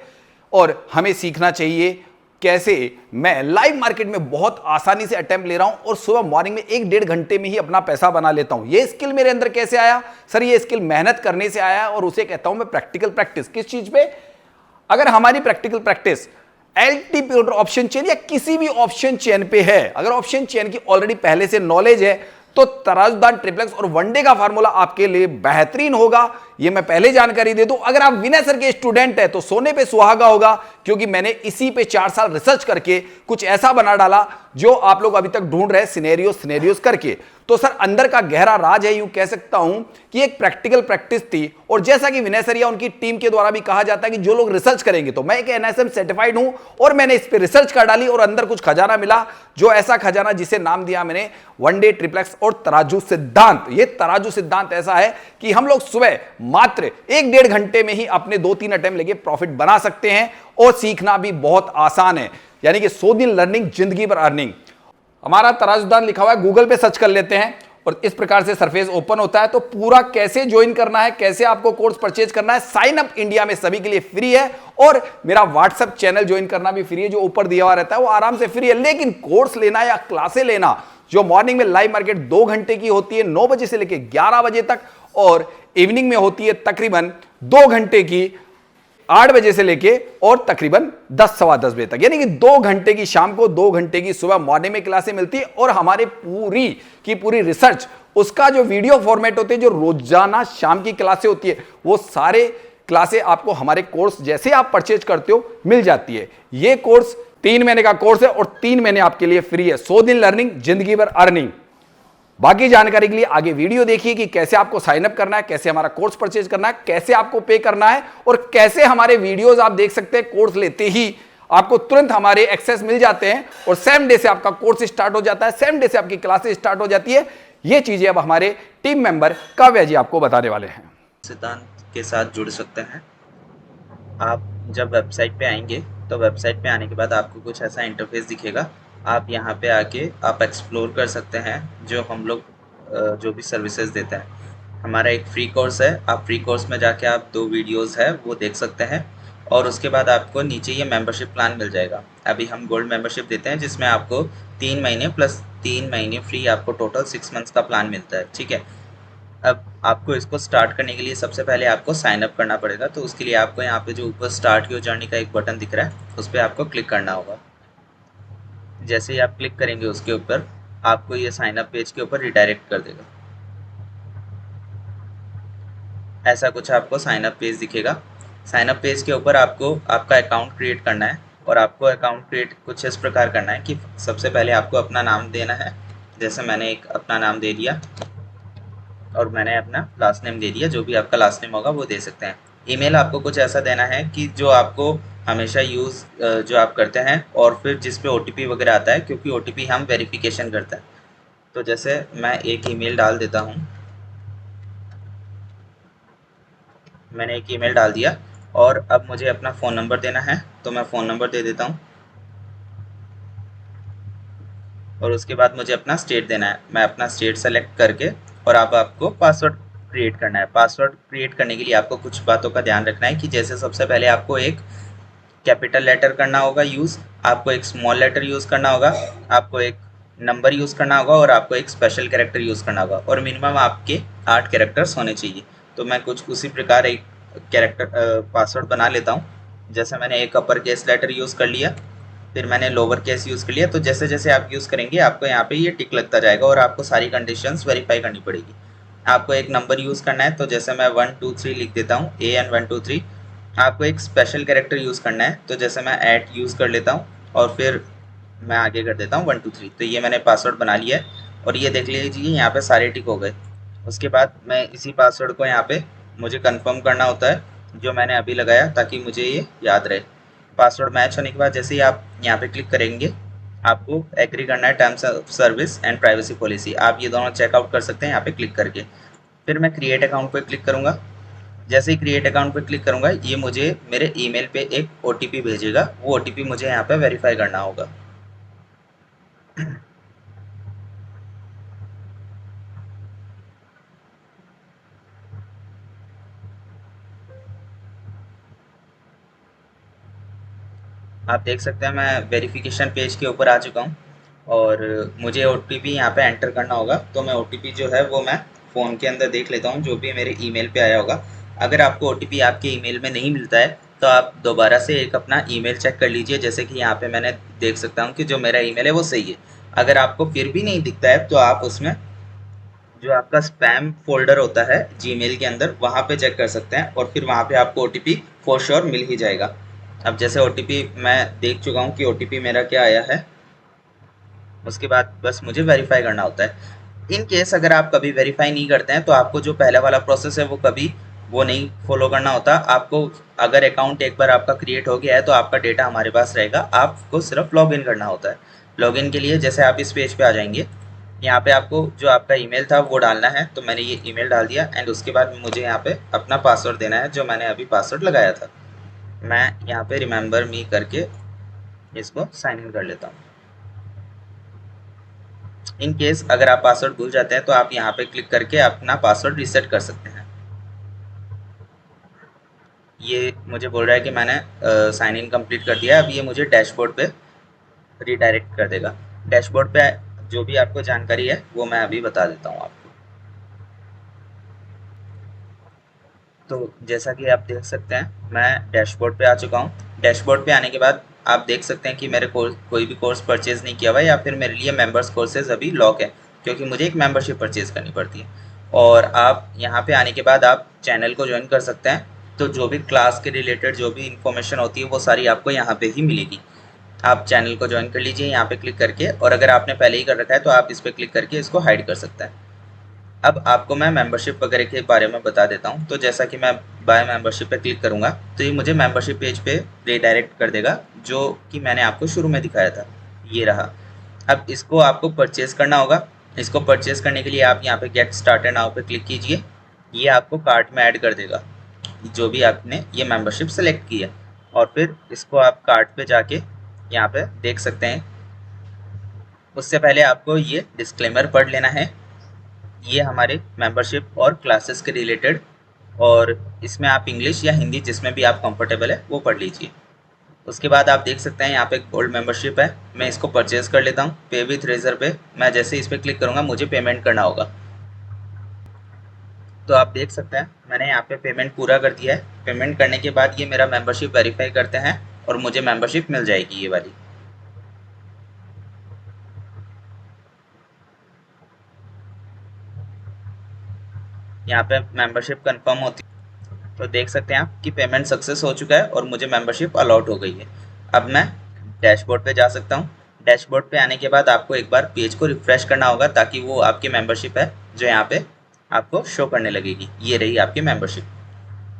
और हमें सीखना चाहिए कैसे मैं लाइव मार्केट में बहुत आसानी से अटेम्प्ट ले रहा हूं और सुबह मॉर्निंग में 1-1.5 घंटे में ही अपना पैसा बना लेता हूं। ये स्किल मेरे अंदर कैसे आया? सर ये स्किल मेहनत करने से आया, और उसे कहता हूं मैं प्रैक्टिकल प्रैक्टिस। किस चीज पे? अगर हमारी practical practice LTP option chain या किसी भी ऑप्शन चेन पे है, अगर ऑप्शन चेन की ऑलरेडी पहले से नॉलेज है, तो तराजदार ट्रिप्लेक्स और वनडे का फार्मूला आपके लिए बेहतरीन होगा। ये मैं पहले जानकारी दे दूं। अगर आप विनय सर के स्टूडेंट है तो सोने पे सुहागा होगा, क्योंकि मैंने इसी पे 4 साल रिसर्च करके कुछ ऐसा बना डाला जो आप लोग अभी तक ढूंढ रहे सिनेरियोस करके। तो सर अंदर का गहरा राज है, यूं कह सकता हूं कि एक प्रैक्टिकल प्रैक्टिस थी, और जैसा कि विनय सर या उनकी टीम के द्वारा भी कहा जाता है कि जो लोग रिसर्च करेंगे, तो मैं एक एनएसएम सर्टिफाइड हूं और मैंने इस पे रिसर्च कर डाली और अंदर कुछ खजाना मिला, जो ऐसा खजाना जिसे नाम दिया मैंने वनडे ट्रिप्लेक्स और तराजू सिद्धांत। ये तराजू सिद्धांत ऐसा है कि हम लोग सुबह मात्र 1-1.5 घंटे में ही अपने 2-3 अटेम्प्ट लेके प्रॉफिट बना सकते हैं, और सीखना भी बहुत आसान है। यानी कि 100 दिन लर्निंग, जिंदगी भर अर्निंग। हमारा तराजूदान लिखा हुआ है, गूगल पे सर्च कर लेते हैं और इस प्रकार से सरफेस ओपन होता है। तो पूरा कैसे ज्वाइन करना है, कैसे आपको कोर्स परचेज करना है, साइन अप इंडिया में सभी के लिए फ्री है, और मेरा व्हाट्सएप चैनल ज्वाइन करना भी फ्री है, जो ऊपर दिया हुआ रहता है वो आराम से फ्री है। लेकिन कोर्स लेना या क्लासे लेना, जो मॉर्निंग में लाइव मार्केट 2 घंटे की होती है 9 बजे से लेकर 11 बजे तक, और इवनिंग में होती है तकरीबन 2 घंटे की 8 बजे से लेके और तकरीबन 10-10:15 बजे तक, यानी कि 2 घंटे की शाम को, 2 घंटे की सुबह मॉर्निंग में क्लासें मिलती है। और हमारे पूरी की पूरी रिसर्च, उसका जो वीडियो फॉर्मेट होते हैं, जो रोजाना शाम की क्लासें होती है, वो सारे क्लासें आपको हमारे कोर्स जैसे आप परचेज करते हो मिल जाती है। ये कोर्स 3 महीने का कोर्स है और 3 महीने आपके लिए फ्री है। 100 दिन लर्निंग, जिंदगी भर अर्निंग। बाकी जानकारी के लिए आगे वीडियो देखिए कि कैसे आपको साइन अप करना है, कैसे हमारा कोर्स परचेज करना है, कैसे आपको पे करना है, और कैसे हमारे वीडियोस आप देख सकते हैं। कोर्स लेते ही आपको तुरंत हमारे एक्सेस मिल जाते हैं, और सेम डे से आपका कोर्स स्टार्ट हो जाता है, सेम डे से आपकी क्लासेस स्टार्ट हो जाती है। ये चीजें अब हमारे टीम मेंबर काव्या जी आपको बताने वाले हैं। सिद्धांत के साथ जुड़ सकते हैं। आप जब वेबसाइट पे आएंगे तो वेबसाइट पे आने के बाद आपको कुछ ऐसा इंटरफेस दिखेगा। आप यहाँ पे आके आप एक्सप्लोर कर सकते हैं जो हम लोग जो भी सर्विसेज देते हैं। हमारा एक फ्री कोर्स है, आप फ्री कोर्स में जाके आप 2 वीडियोस है वो देख सकते हैं, और उसके बाद आपको नीचे ये मेंबरशिप प्लान मिल जाएगा। अभी हम गोल्ड मेंबरशिप देते हैं, जिसमें आपको 3 महीने प्लस 3 महीने फ्री, आपको टोटल 6 मंथ्स का प्लान मिलता है, ठीक है। अब आपको इसको स्टार्ट करने के लिए सबसे पहले आपको साइन अप करना पड़ेगा। तो उसके लिए आपको यहाँ पे जो ऊपर स्टार्ट योर जर्नी का एक बटन दिख रहा है, उस पर आपको क्लिक करना होगा। जैसे ही आप क्लिक करेंगे उसके ऊपर, आपको ये साइन अप पेज के ऊपर रिडायरेक्ट कर देगा। ऐसा कुछ आपको साइन अप पेज दिखेगा। साइन अप पेज के ऊपर आपको आपका अकाउंट क्रिएट करना है, और आपको अकाउंट क्रिएट कुछ इस प्रकार करना है कि सबसे पहले आपको अपना नाम देना है। जैसे मैंने एक अपना नाम दे दिया, और मैंने अपना लास्ट नेम दे दिया। जो भी आपका लास्ट नेम होगा वो दे सकते हैं। ईमेल आपको कुछ ऐसा देना है कि जो आपको हमेशा यूज़ जो आप करते हैं, और फिर जिस पे OTP वगैरह आता है, क्योंकि OTP हम वेरिफिकेशन करते हैं। तो जैसे मैं एक ईमेल डाल देता हूँ, मैंने एक ईमेल डाल दिया, और अब मुझे अपना फ़ोन नंबर देना है, तो मैं फ़ोन नंबर दे देता हूँ। और उसके बाद मुझे अपना स्टेट देना है, मैं अपना स्टेट सेलेक्ट करके, और अब आपको पासवर्ड क्रिएट करना है। पासवर्ड क्रिएट करने के लिए आपको कुछ बातों का ध्यान रखना है कि जैसे सबसे पहले आपको एक कैपिटल लेटर करना होगा यूज़, आपको एक स्मॉल लेटर यूज़ करना होगा, आपको एक नंबर यूज़ करना होगा, और आपको एक स्पेशल कैरेक्टर यूज़ करना होगा, और मिनिमम आपके 8 कैरेक्टर्स होने चाहिए। तो मैं कुछ उसी प्रकार एक कैरेक्टर पासवर्ड बना लेता हूँ। जैसे मैंने एक अपर केस लेटर यूज़ कर लिया, फिर मैंने लोअर केस यूज़ कर लिया। तो जैसे जैसे आप यूज़ करेंगे आपको यहाँ पे ये टिक लगता जाएगा, और आपको सारी कंडीशंस वेरीफाई करनी पड़ेगी। आपको एक नंबर यूज़ करना है, तो जैसे मैं 1 2 3 लिख देता हूँ, AN 1 2 3। आपको एक स्पेशल कैरेक्टर यूज़ करना है, तो जैसे मैं @ यूज़ कर लेता हूँ, और फिर मैं आगे कर देता हूँ 1 2 3। तो ये मैंने पासवर्ड बना लिया है, और ये देख लीजिए यहाँ पे सारे टिक हो गए। उसके बाद मैं इसी पासवर्ड को यहाँ पे मुझे कंफर्म करना होता है, जो मैंने अभी लगाया, ताकि मुझे ये याद रहे। पासवर्ड मैच होने के बाद जैसे ही आप यहाँ पे क्लिक करेंगे, आपको एग्री करना है terms of service and privacy policy. आप ये दोनों चेकआउट कर सकते हैं यहाँ पे क्लिक करके। फिर मैं क्रिएट अकाउंट पे क्लिक करूँगा। जैसे ही क्रिएट अकाउंट पे क्लिक करूँगा, ये मुझे मेरे ईमेल पे एक OTP भेजेगा। वो OTP मुझे यहाँ पे वेरीफाई करना होगा। आप देख सकते हैं मैं वेरिफिकेशन पेज के ऊपर आ चुका हूँ, और मुझे OTP यहाँ पे एंटर करना होगा। तो मैं OTP जो है वो मैं फ़ोन के अंदर देख लेता हूँ, जो भी मेरे ईमेल पे आया होगा। अगर आपको OTP आपके ईमेल में नहीं मिलता है, तो आप दोबारा से एक अपना ईमेल चेक कर लीजिए। जैसे कि यहाँ पे मैंने देख सकता हूँ कि जो मेरा ईमेल है वो सही है। अगर आपको फिर भी नहीं दिखता है, तो आप उसमें जो आपका स्पैम फोल्डर होता है जीमेल के अंदर, वहाँ पे चेक कर सकते हैं, और फिर वहाँ पे आपको OTP फॉर श्योर मिल ही जाएगा। अब जैसे OTP मैं देख चुका हूँ कि OTP मेरा क्या आया है, उसके बाद बस मुझे वेरीफाई करना होता है। इन केस अगर आप कभी वेरीफाई नहीं करते हैं, तो आपको जो पहला वाला प्रोसेस है वो कभी वो नहीं फॉलो करना होता। आपको अगर अकाउंट एक बार आपका क्रिएट हो गया है, तो आपका डेटा हमारे पास रहेगा, आपको सिर्फ लॉगिन करना होता है। लॉगिन के लिए जैसे आप इस पेज पे आ जाएंगे, यहाँ पे आपको जो आपका ईमेल था वो डालना है। तो मैंने ये ईमेल डाल दिया, एंड उसके बाद मुझे यहाँ पे अपना पासवर्ड देना है, जो मैंने अभी पासवर्ड लगाया था। मैं यहाँ पे रिमेंबर मी करके इसको साइन इन कर लेता हूँ। इन केस अगर आप पासवर्ड भूल जाते हैं, तो आप यहाँ पे क्लिक करके अपना पासवर्ड रीसेट कर सकते हैं। ये मुझे बोल रहा है कि मैंने साइन इन कंप्लीट कर दिया है। अब ये मुझे डैशबोर्ड पे रिडायरेक्ट कर देगा। डैशबोर्ड पे जो भी आपको जानकारी है वो मैं अभी बता देता हूँ आपको। तो जैसा कि आप देख सकते हैं, मैं डैशबोर्ड पे आ चुका हूँ। डैशबोर्ड पे आने के बाद आप देख सकते हैं कि मेरे कोई भी कोर्स परचेज़ नहीं किया हुआ है, या फिर मेरे लिए मेंबर्स कोर्सेज अभी लॉक है, क्योंकि मुझे एक मेंबरशिप परचेज़ करनी पड़ती है। और आप यहाँ पे आने के बाद आप चैनल को ज्वाइन कर सकते हैं। तो जो भी क्लास के रिलेटेड जो भी इंफॉर्मेशन होती है वो सारी आपको यहाँ पे ही मिलेगी। आप चैनल को ज्वाइन कर लीजिए यहाँ पे क्लिक करके, और अगर आपने पहले ही कर रखा है तो आप इस पर क्लिक करके इसको हाइड कर सकते हैं। अब आपको मैं मेंबरशिप वगैरह के बारे में बता देता हूँ। तो जैसा कि मैं बाय मेंबरशिप पे क्लिक करूँगा, तो ये मुझे मेंबरशिप पेज पे रिडायरेक्ट कर देगा, जो कि मैंने आपको शुरू में दिखाया था, ये रहा। अब इसको आपको परचेज़ करना होगा। इसको परचेज़ करने के लिए आप यहाँ पे गेट स्टार्टेड नाउ पे क्लिक कीजिए। ये आपको कार्ट में ऐड कर देगा जो भी आपने ये मेंबरशिप सेलेक्ट की है, और फिर इसको आप कार्ट पे जाके यहाँ पे देख सकते हैं। उससे पहले आपको ये डिस्क्लेमर पढ़ लेना है। ये हमारे मेंबरशिप और क्लासेस के रिलेटेड, और इसमें आप इंग्लिश या हिंदी जिसमें भी आप कंफर्टेबल है वो पढ़ लीजिए। उसके बाद आप देख सकते हैं यहाँ पे गोल्ड मेंबरशिप है। मैं इसको परचेज़ कर लेता हूँ। पे विथ रेजर पे मैं जैसे इस पर क्लिक करूँगा, मुझे पेमेंट करना होगा। तो आप देख सकते हैं मैंने यहाँ पे पेमेंट पूरा कर दिया है। पेमेंट करने के बाद ये मेरा मेंबरशिप वेरीफाई करते हैं, और मुझे मेंबरशिप मिल जाएगी ये वाली। यहाँ पे मेंबरशिप कंफर्म होती है, तो देख सकते हैं आप कि पेमेंट सक्सेस हो चुका है और मुझे मेंबरशिप अलॉट हो गई है। अब मैं डैशबोर्ड पे जा सकता हूँ। डैशबोर्ड पे आने के बाद आपको एक बार पेज को रिफ्रेश करना होगा ताकि वो आपकी मेंबरशिप है जो यहाँ पे आपको शो करने लगेगी। ये रही आपकी मेंबरशिप।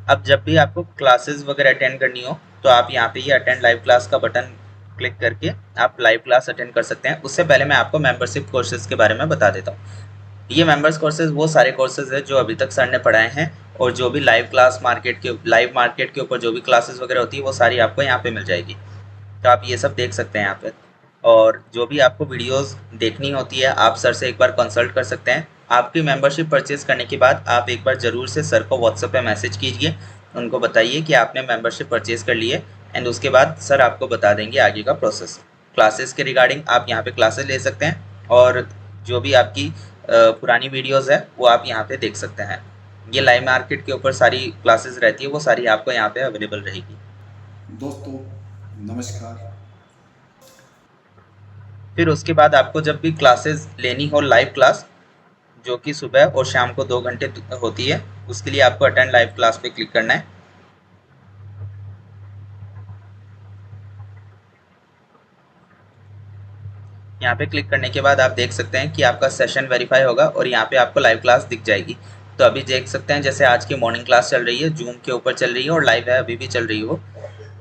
अब जब भी आपको क्लासेस वगैरह अटेंड करनी हो तो आप यहाँ पे ये अटेंड लाइव क्लास का बटन क्लिक करके आप लाइव क्लास अटेंड कर सकते हैं। उससे पहले मैं आपको मेंबरशिप कोर्सेज के बारे में बता देता हूँ। ये मेंबर्स कोर्सेज वो सारे कोर्सेज है जो अभी तक सर ने पढ़ाए हैं, और जो भी लाइव मार्केट के ऊपर जो भी क्लासेस वगैरह होती है वो सारी आपको यहाँ पे मिल जाएगी। तो आप ये सब देख सकते हैं यहाँ पे, और जो भी आपको वीडियोस देखनी होती है आप सर से एक बार कंसल्ट कर सकते हैं। आपकी मेंबरशिप परचेज करने के बाद आप एक बार ज़रूर से सर को व्हाट्सएप पे मैसेज कीजिए, उनको बताइए कि आपने मेंबरशिप परचेज कर ली है, एंड उसके बाद सर आपको बता देंगे आगे का प्रोसेस। क्लासेस के रिगार्डिंग आप यहाँ पे क्लासेस ले सकते हैं, और जो भी आपकी पुरानी वीडियोस है वो आप यहाँ पे देख सकते हैं। ये लाइव मार्केट के ऊपर सारी क्लासेस रहती है, वो सारी आपको यहाँ पे अवेलेबल रहेगी। दोस्तों नमस्कार। फिर उसके बाद आपको जब भी क्लासेस लेनी हो, लाइव क्लास जो कि सुबह और शाम को 2 घंटे होती है, उसके लिए आपको अटेंड लाइव क्लास पे क्लिक करना है। यहाँ पे क्लिक करने के बाद आप देख सकते हैं कि आपका सेशन वेरीफाई होगा और यहाँ पे आपको लाइव क्लास दिख जाएगी। तो अभी देख सकते हैं जैसे आज की मॉर्निंग क्लास चल रही है, जूम के ऊपर चल रही है और लाइव है, अभी भी चल रही है वो,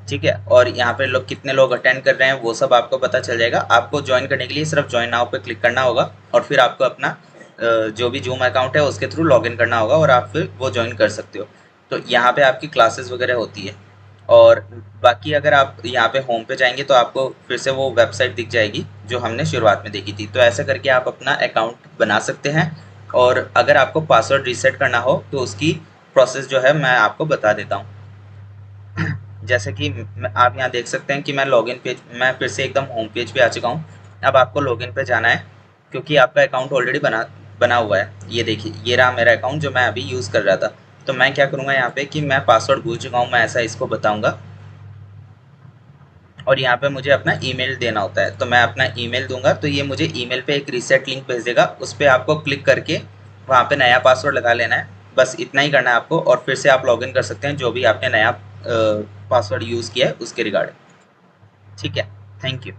ठीक है। और यहाँ पे लोग कितने लोग अटेंड कर रहे हैं वो सब आपको पता चल जाएगा। आपको ज्वाइन करने के लिए सिर्फ ज्वाइन नाउ पे क्लिक करना होगा, और फिर आपको अपना जो भी जूम अकाउंट है उसके थ्रू लॉगिन करना होगा और आप फिर वो ज्वाइन कर सकते हो। तो यहाँ पे आपकी क्लासेस वगैरह होती है। और बाकी अगर आप यहाँ पे होम पे जाएंगे तो आपको फिर से वो वेबसाइट दिख जाएगी जो हमने शुरुआत में देखी थी। तो ऐसे करके आप अपना अकाउंट बना सकते हैं, और अगर आपको पासवर्ड रीसेट करना हो तो उसकी प्रोसेस जो है मैं आपको बता देता हूँ। जैसे कि आप यहाँ देख सकते हैं कि मैं फिर से एकदम होम पेज पे आ चुका हूँ। अब आपको लॉगिन पे जाना है क्योंकि आपका अकाउंट ऑलरेडी बना हुआ है। ये देखिए, ये रहा मेरा अकाउंट जो मैं अभी यूज़ कर रहा था। तो मैं क्या करूँगा यहाँ पे कि मैं पासवर्ड भूल चुका हूँ, मैं ऐसा इसको बताऊँगा, और यहाँ पे मुझे अपना ईमेल देना होता है। तो मैं अपना ईमेल दूंगा, तो ये मुझे ईमेल पे एक रीसेट लिंक भेज देगा, उस पर आपको क्लिक करके वहाँ पे नया पासवर्ड लगा लेना है। बस इतना ही करना है आपको, और फिर से आप लॉगिन कर सकते हैं जो भी आपने नया पासवर्ड यूज़ किया है उसके रिगार्डिंग। ठीक है, थैंक यू।